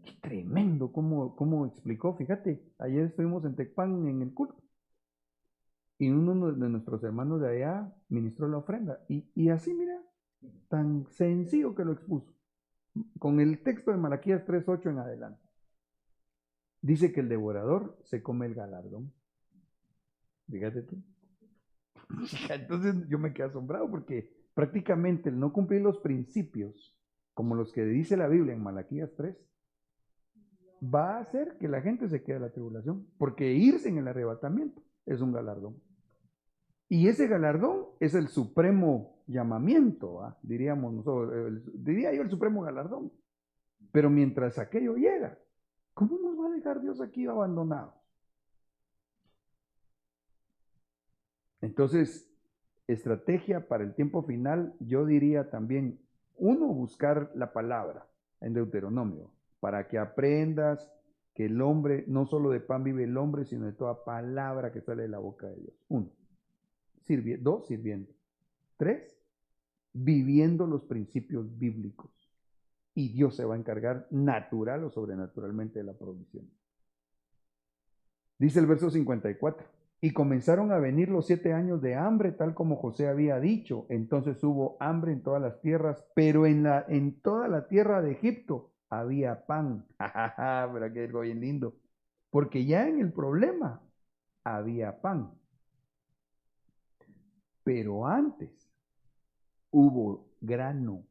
Qué tremendo cómo explicó. Fíjate, ayer estuvimos en Tecpan en el culto. Y uno de nuestros hermanos de allá ministró la ofrenda. Y así, mira, tan sencillo que lo expuso. Con el texto de Malaquías 3:8 en adelante. Dice que el devorador se come el galardón. Fíjate tú. Entonces yo me quedé asombrado porque prácticamente el no cumplir los principios, como los que dice la Biblia en Malaquías 3, va a hacer que la gente se quede en la tribulación, porque irse en el arrebatamiento es un galardón. Y ese galardón es el supremo llamamiento, ¿va? Diríamos nosotros, diría yo el supremo galardón. Pero mientras aquello llega, ¿cómo nos va a dejar Dios aquí abandonados? Entonces, estrategia para el tiempo final, yo diría también, uno, buscar la palabra en Deuteronomio, para que aprendas que el hombre, no solo de pan vive el hombre, sino de toda palabra que sale de la boca de Dios. Uno, dos, sirviendo. Tres, viviendo los principios bíblicos. Y Dios se va a encargar natural o sobrenaturalmente de la provisión. Dice el verso 54. Y comenzaron a venir los 7 años de hambre, tal como José había dicho. Entonces hubo hambre en todas las tierras, pero en toda la tierra de Egipto había pan. Pero que algo bien lindo. Porque ya en el problema había pan. Pero antes hubo grano.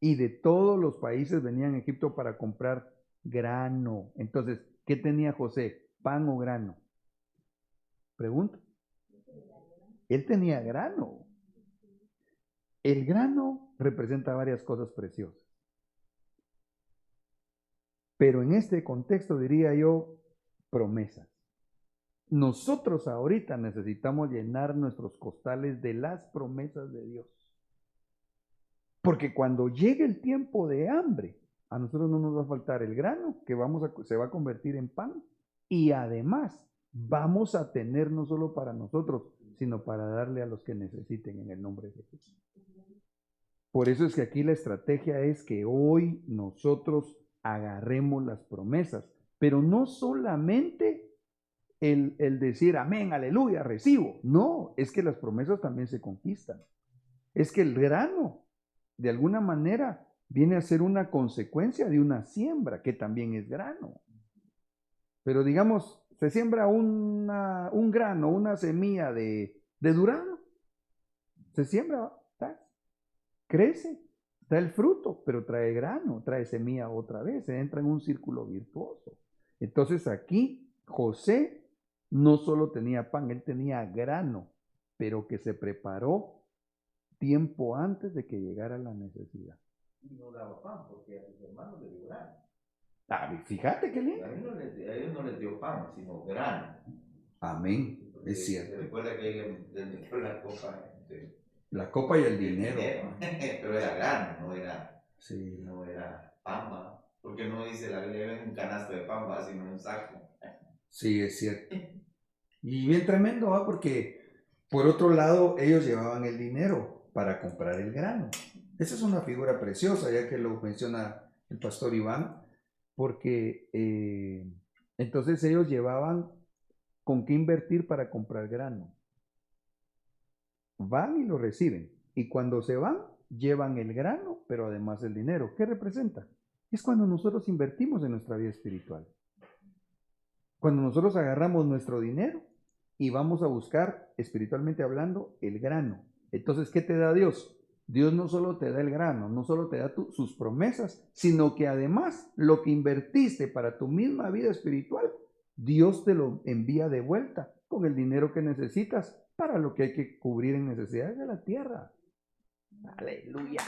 Y de todos los países venían a Egipto para comprar grano. Entonces, ¿qué tenía José? ¿Pan o grano? Pregunto. Él tenía grano. El grano representa varias cosas preciosas. Pero en este contexto diría yo promesas. Nosotros ahorita necesitamos llenar nuestros costales de las promesas de Dios. Porque cuando llegue el tiempo de hambre, a nosotros no nos va a faltar el grano que se va a convertir en pan. Y además vamos a tener no solo para nosotros, sino para darle a los que necesiten en el nombre de Jesús. Por eso es que aquí la estrategia es que hoy nosotros agarremos las promesas, pero no solamente el decir amén, aleluya, recibo. No, es que las promesas también se conquistan. Es que el grano, de alguna manera, viene a ser una consecuencia de una siembra, que también es grano. Pero digamos, se siembra un grano, una semilla de durazno. Se siembra, ¿sabes? Crece, da el fruto, pero trae grano, trae semilla otra vez, se entra en un círculo virtuoso. Entonces aquí José no solo tenía pan, él tenía grano, pero que se preparó tiempo antes de que llegara la necesidad. Y no daba pan porque a sus hermanos les dio grano. Fíjate qué lindo. A ellos no les dio pan, sino grano. Amén, Porque es cierto. se recuerda que él metió la copa. La copa y el dinero. Pero era grano, Sí. no era pamba. Porque no dice la Biblia en un canasto de pamba, sino en un saco. Sí, es cierto. Y bien tremendo, ¿va? Porque por otro lado ellos llevaban el dinero para comprar el grano. Esa es una figura preciosa, ya que lo menciona el pastor Iván, porque entonces ellos llevaban con qué invertir para comprar grano. Van y lo reciben. Y cuando se van, llevan el grano, pero además el dinero. ¿Qué representa? Es cuando nosotros invertimos en nuestra vida espiritual. Cuando nosotros agarramos nuestro dinero y vamos a buscar, espiritualmente hablando, el grano. Entonces, ¿qué te da Dios? Dios no solo te da el grano, no solo te da sus promesas, sino que además lo que invertiste para tu misma vida espiritual, Dios te lo envía de vuelta con el dinero que necesitas para lo que hay que cubrir en necesidades de la tierra. Aleluya.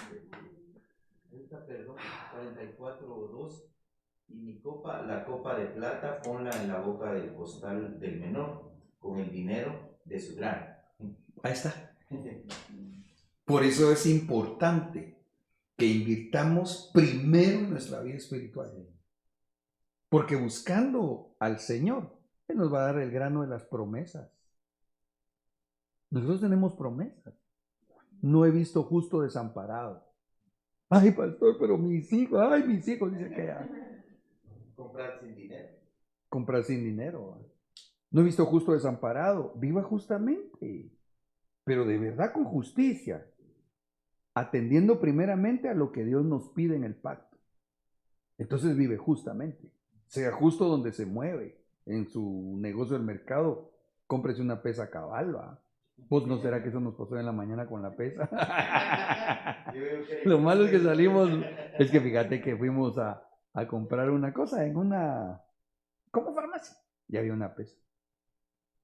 Perdón, 44:2. Y mi copa, la copa de plata, ponla en la boca del costal del menor, con el dinero de su grano. Ahí está. Por eso es importante que invirtamos primero en nuestra vida espiritual. Porque buscando al Señor, Él nos va a dar el grano de las promesas. Nosotros tenemos promesas. No he visto justo desamparado. Ay, pastor, pero mis hijos, dice que ya. Comprar sin dinero. Comprar sin dinero. No he visto justo desamparado. Viva justamente, pero de verdad con justicia, atendiendo primeramente a lo que Dios nos pide en el pacto. Entonces vive justamente. Sea justo donde se mueve. En su negocio del mercado, cómprese una pesa cabal, ¿va? Pues no será que eso nos pasó en la mañana con la pesa. Lo malo es que salimos, es que fíjate que fuimos a comprar una cosa en una, como farmacia, y había una pesa.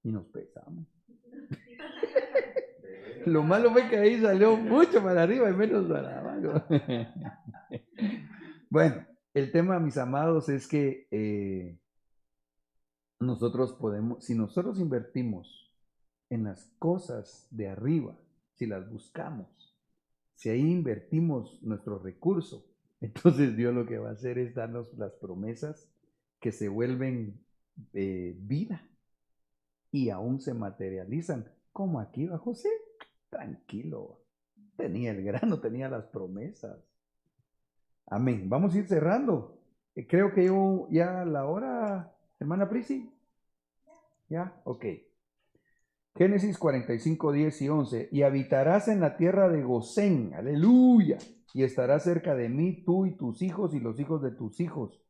Y nos pesamos. Lo malo fue que ahí salió mucho para arriba y menos para abajo. Bueno, el tema, mis amados, es que nosotros podemos, si nosotros invertimos en las cosas de arriba, si las buscamos, si ahí invertimos nuestro recurso, entonces Dios lo que va a hacer es darnos las promesas que se vuelven vida y aún se materializan, como aquí va José, tranquilo, tenía el grano, tenía las promesas. Amén. Vamos a ir cerrando. Creo que yo ya a la hora, hermana Prisi. ¿Ya? Ok. Génesis 45, 10 y 11. Y habitarás en la tierra de Gosén. Aleluya. Y estarás cerca de mí, tú y tus hijos y los hijos de tus hijos,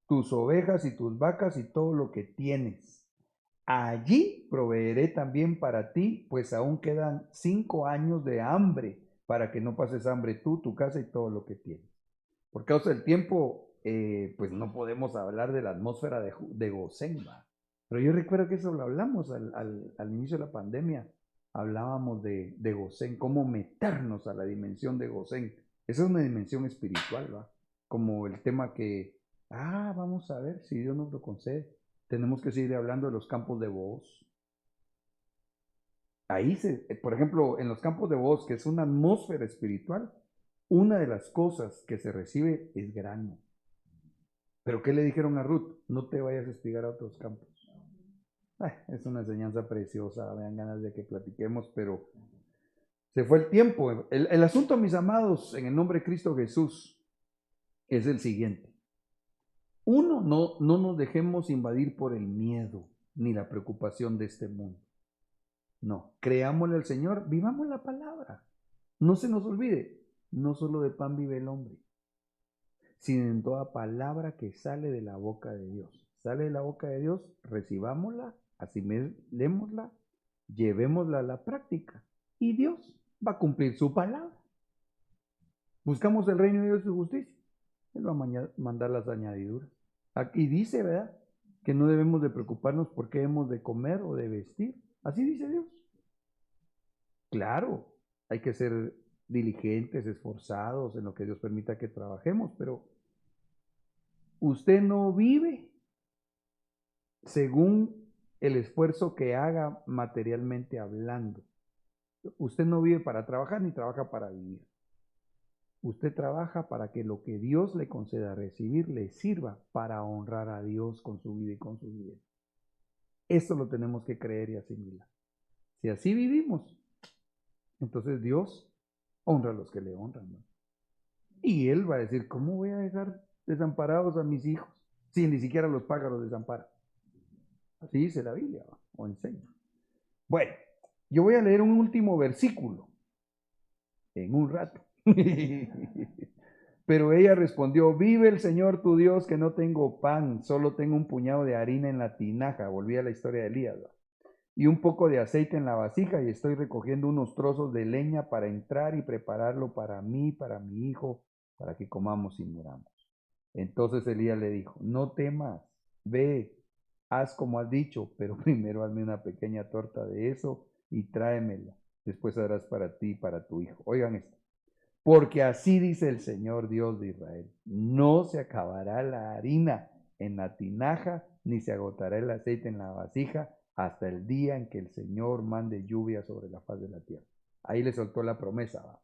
tus ovejas y tus vacas y todo lo que tienes. Allí proveeré también para ti, pues aún quedan 5 años de hambre, para que no pases hambre tú, tu casa y todo lo que tienes. Por causa del tiempo, pues no podemos hablar de la atmósfera de Gosén, ¿va? Pero yo recuerdo que eso lo hablamos al inicio de la pandemia. Hablábamos de Gosén, cómo meternos a la dimensión de Gosén. Esa es una dimensión espiritual, ¿va? Como el tema que, vamos a ver si Dios nos lo concede. Tenemos que seguir hablando de los campos de Booz. Ahí, por ejemplo, en los campos de Booz, que es una atmósfera espiritual, una de las cosas que se recibe es grano. ¿Pero qué le dijeron a Ruth? No te vayas a espigar a otros campos. Es una enseñanza preciosa, me dan ganas de que platiquemos, pero se fue el tiempo. El asunto, mis amados, en el nombre de Cristo Jesús, es el siguiente. Uno, no nos dejemos invadir por el miedo ni la preocupación de este mundo. No, creámosle al Señor, vivamos la palabra. No se nos olvide, no solo de pan vive el hombre, sino en toda palabra que sale de la boca de Dios. Sale de la boca de Dios, recibámosla, asimilémosla, llevémosla a la práctica y Dios va a cumplir su palabra. Buscamos el reino de Dios y su justicia, Él va a mandar las añadiduras. Aquí dice, ¿verdad?, que no debemos de preocuparnos por qué hemos de comer o de vestir. Así dice Dios. Claro, hay que ser diligentes, esforzados en lo que Dios permita que trabajemos, pero usted no vive según el esfuerzo que haga materialmente hablando. Usted no vive para trabajar ni trabaja para vivir. Usted trabaja para que lo que Dios le conceda recibir le sirva para honrar a Dios con su vida y con su vida. Esto lo tenemos que creer y asimilar. Si así vivimos, entonces Dios honra a los que le honran, ¿no? Y Él va a decir, ¿cómo voy a dejar desamparados a mis hijos si ni siquiera los pájaros desamparan? Así dice la Biblia, ¿va?, o enseña. Bueno, yo voy a leer un último versículo en un rato. Pero ella respondió, vive el Señor tu Dios que no tengo pan, solo tengo un puñado de harina en la tinaja. Volví a la historia de Elías, ¿va?, y un poco de aceite en la vasija, y estoy recogiendo unos trozos de leña para entrar y prepararlo para mí, para mi hijo, para que comamos y muramos. Entonces Elías le dijo, no temas, ve, haz como has dicho, pero primero hazme una pequeña torta de eso y tráemela. Después harás para ti y para tu hijo. Oigan esto. Porque así dice el Señor Dios de Israel, no se acabará la harina en la tinaja, ni se agotará el aceite en la vasija, hasta el día en que el Señor mande lluvia sobre la faz de la tierra. Ahí le soltó la promesa, ¿va?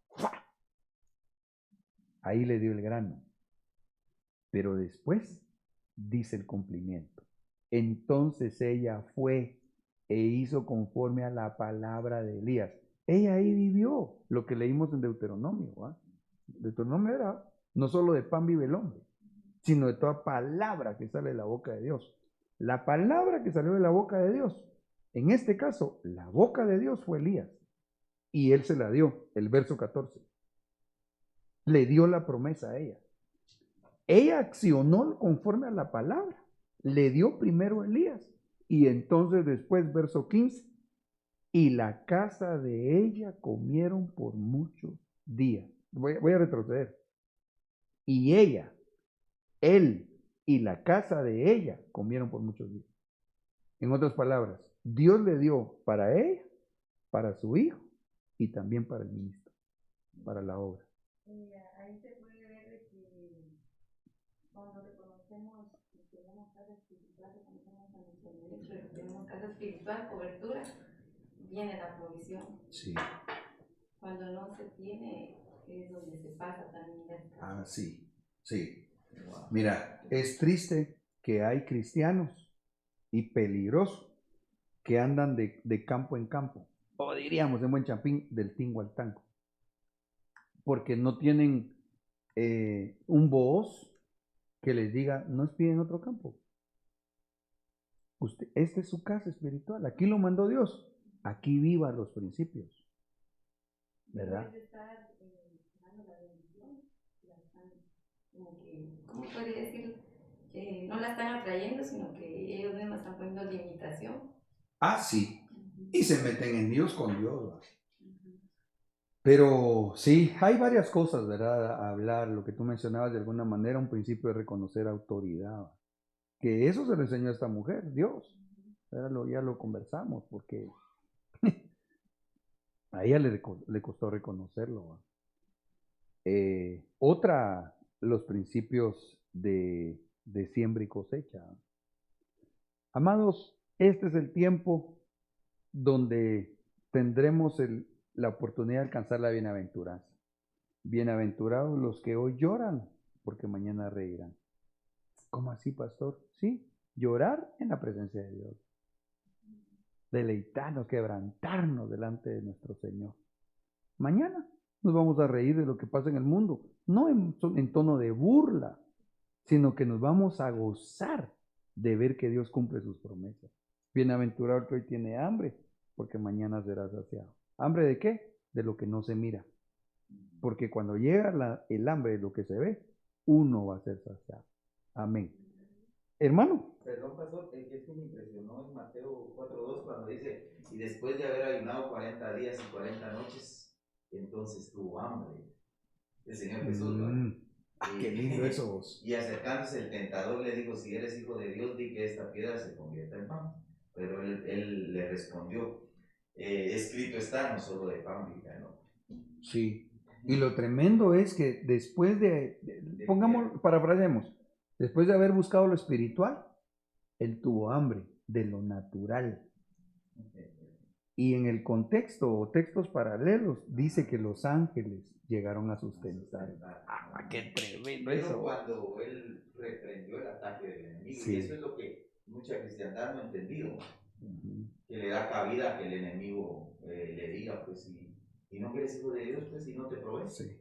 Ahí le dio el grano. Pero después dice el cumplimiento. Entonces ella fue e hizo conforme a la palabra de Elías. Ella ahí vivió lo que leímos en Deuteronomio. ¿Va? Deuteronomio era no solo de pan vive el hombre, sino de toda palabra que sale de la boca de Dios. La palabra que salió de la boca de Dios, en este caso, la boca de Dios fue Elías. Y él se la dio, el verso 14. Le dio la promesa a ella. Ella accionó conforme a la palabra. Le dio primero a Elías. Y entonces después, verso 15, y la casa de ella comieron por muchos días. Voy a retroceder. Y ella, él y la casa de ella comieron por muchos días. En otras palabras, Dios le dio para ella, para su hijo y también para el ministro, para la obra. Ahí se puede ver de que cuando reconocemos que tenemos casa espiritual, reconocemos a nuestro ministro, que tenemos casa espiritual, cobertura, viene la provisión. Sí. Cuando no se tiene, es donde se pasa también la escasez. Ah, sí, sí. Mira, es triste que hay cristianos y peligroso que andan de campo en campo, o diríamos en buen champín, del tingo al tango, porque no tienen un voz que les diga, no espíen en otro campo. Usted, esta es su casa espiritual, aquí lo mandó Dios, aquí viva los principios, ¿verdad? En vez de estar dando la bendición, la están como que, ¿cómo podría decir? No la están atrayendo, sino que ellos mismos están poniendo limitación. Ah, sí, y se meten en Dios con Dios, ¿va? Pero sí, hay varias cosas, ¿verdad? A hablar, lo que tú mencionabas de alguna manera, un principio de reconocer autoridad, ¿va? Que eso se le enseñó a esta mujer, Dios. Ya lo conversamos, porque a ella le costó reconocerlo, ¿va? Otra, los principios de siembra y cosecha. Amados, este es el tiempo donde tendremos la oportunidad de alcanzar la bienaventuranza. Bienaventurados los que hoy lloran, porque mañana reirán. ¿Cómo así, pastor? Sí, llorar en la presencia de Dios. Deleitarnos, quebrantarnos delante de nuestro Señor. Mañana nos vamos a reír de lo que pasa en el mundo, no en tono de burla, sino que nos vamos a gozar de ver que Dios cumple sus promesas. Bienaventurado el que hoy tiene hambre, porque mañana será saciado. ¿Hambre de qué? De lo que no se mira. Porque cuando llega el hambre de lo que se ve, uno va a ser saciado. Amén. Hermano. Perdón, pastor, es que me impresionó en Mateo 4:2 cuando dice, y después de haber ayunado 40 días y 40 noches, entonces tuvo hambre. El Señor Jesús, ¿no? Qué lindo eso vos. Y acercándose el tentador le dijo, si eres hijo de Dios, di que esta piedra se convierta en pan. Pero él le respondió, escrito está, no solo de pan vivirá, ¿no? Sí. Y lo tremendo es que después pongamos, parafraseemos, después de haber buscado lo espiritual, él tuvo hambre de lo natural. Y en el contexto o textos paralelos dice que los ángeles llegaron a sustentar. ¡Ah, qué tremendo Pero eso! cuando él reprendió el ataque del enemigo, Sí. y eso es lo que mucha cristiandad no ha entendido, Uh-huh. que le da cabida a que el enemigo le diga, pues, y no que eres hijo de Dios, pues, si no te provee. Sí.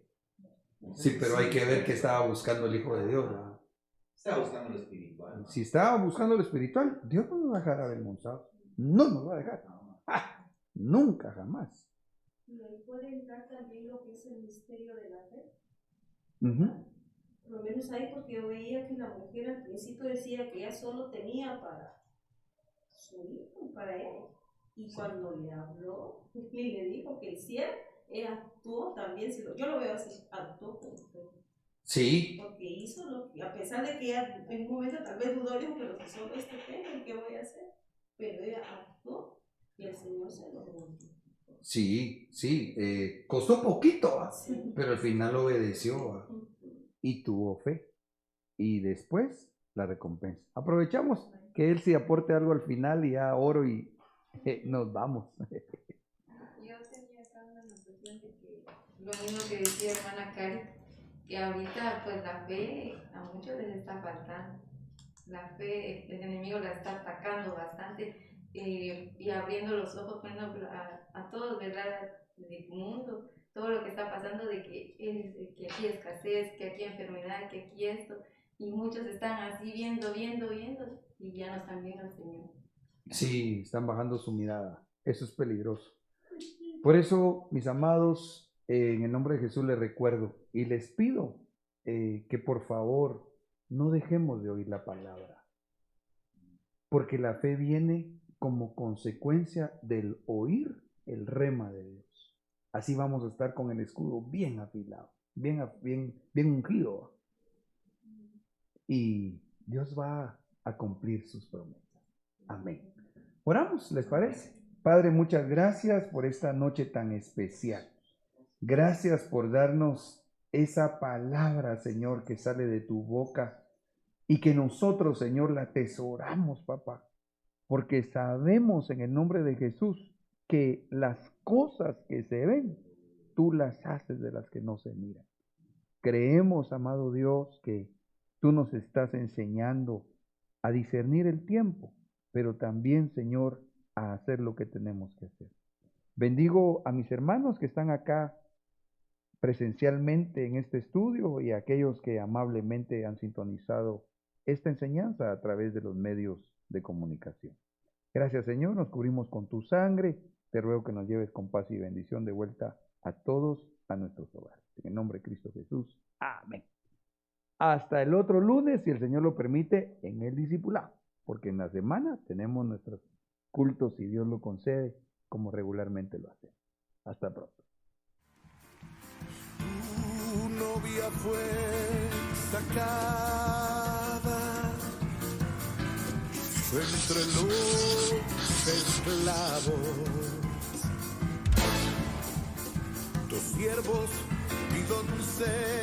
Sí, pero hay que ver que estaba buscando el Hijo de Dios, ¿verdad? Estaba buscando lo espiritual, ¿no? Si estaba buscando lo espiritual, Dios no nos va a dejar avergonzados. No nos va a dejar. Nunca, jamás. Y ahí puede entrar también lo que es el misterio de la fe. Uh-huh. Por lo menos ahí, porque yo veía que la mujer al principio decía que ella solo tenía para su hijo, para él. Y cuando le habló y le dijo que hiciera, ella actuó también. Yo lo veo así, actuó con fe. Sí. Porque hizo lo que, a pesar de que ella en un momento tal vez dudó, dijo, pero que solo tengo, ¿qué voy a hacer? Pero ella actuó y el Señor se lo devolvió. Sí, sí. Costó poquito, ¿va? Sí. Pero al final obedeció, ¿va? Y tuvo fe. Y después la recompensa. Aprovechamos que él sí aporte algo al final y ya oro y nos vamos. Yo tenía acá una notación de que lo mismo que decía hermana Cari, que ahorita pues la fe a muchos les está faltando. La fe, el enemigo la está atacando bastante y abriendo los ojos, poniendo a todos, ¿verdad? del mundo, todo lo que está pasando de que aquí escasez, que aquí enfermedad, que aquí esto, y muchos están así viendo, y ya no están viendo al Señor. Sí, están bajando su mirada. Eso es peligroso. Por eso, mis amados, en el nombre de Jesús les recuerdo y les pido que por favor no dejemos de oír la palabra, porque la fe viene como consecuencia del oír el rema de Dios. Así vamos a estar con el escudo bien afilado, bien ungido. Y Dios va a cumplir sus promesas. Amén. Oramos, ¿les parece? Padre, muchas gracias por esta noche tan especial. Gracias por darnos esa palabra, Señor, que sale de tu boca y que nosotros, Señor, la atesoramos, papá, porque sabemos en el nombre de Jesús que las cosas que se ven, tú las haces de las que no se miran. Creemos, amado Dios, que tú nos estás enseñando a discernir el tiempo, pero también, Señor, a hacer lo que tenemos que hacer. Bendigo a mis hermanos que están acá presencialmente en este estudio y a aquellos que amablemente han sintonizado esta enseñanza a través de los medios de comunicación. Gracias, Señor, nos cubrimos con tu sangre. Te ruego que nos lleves con paz y bendición de vuelta a todos a nuestros hogares. En el nombre de Cristo Jesús. Amén. Hasta el otro lunes, si el Señor lo permite, en el discipulado, porque en la semana tenemos nuestros cultos, si Dios lo concede, como regularmente lo hacemos. Hasta pronto. Tu novia fue sacada entre los esclavos. Tus siervos y doncellas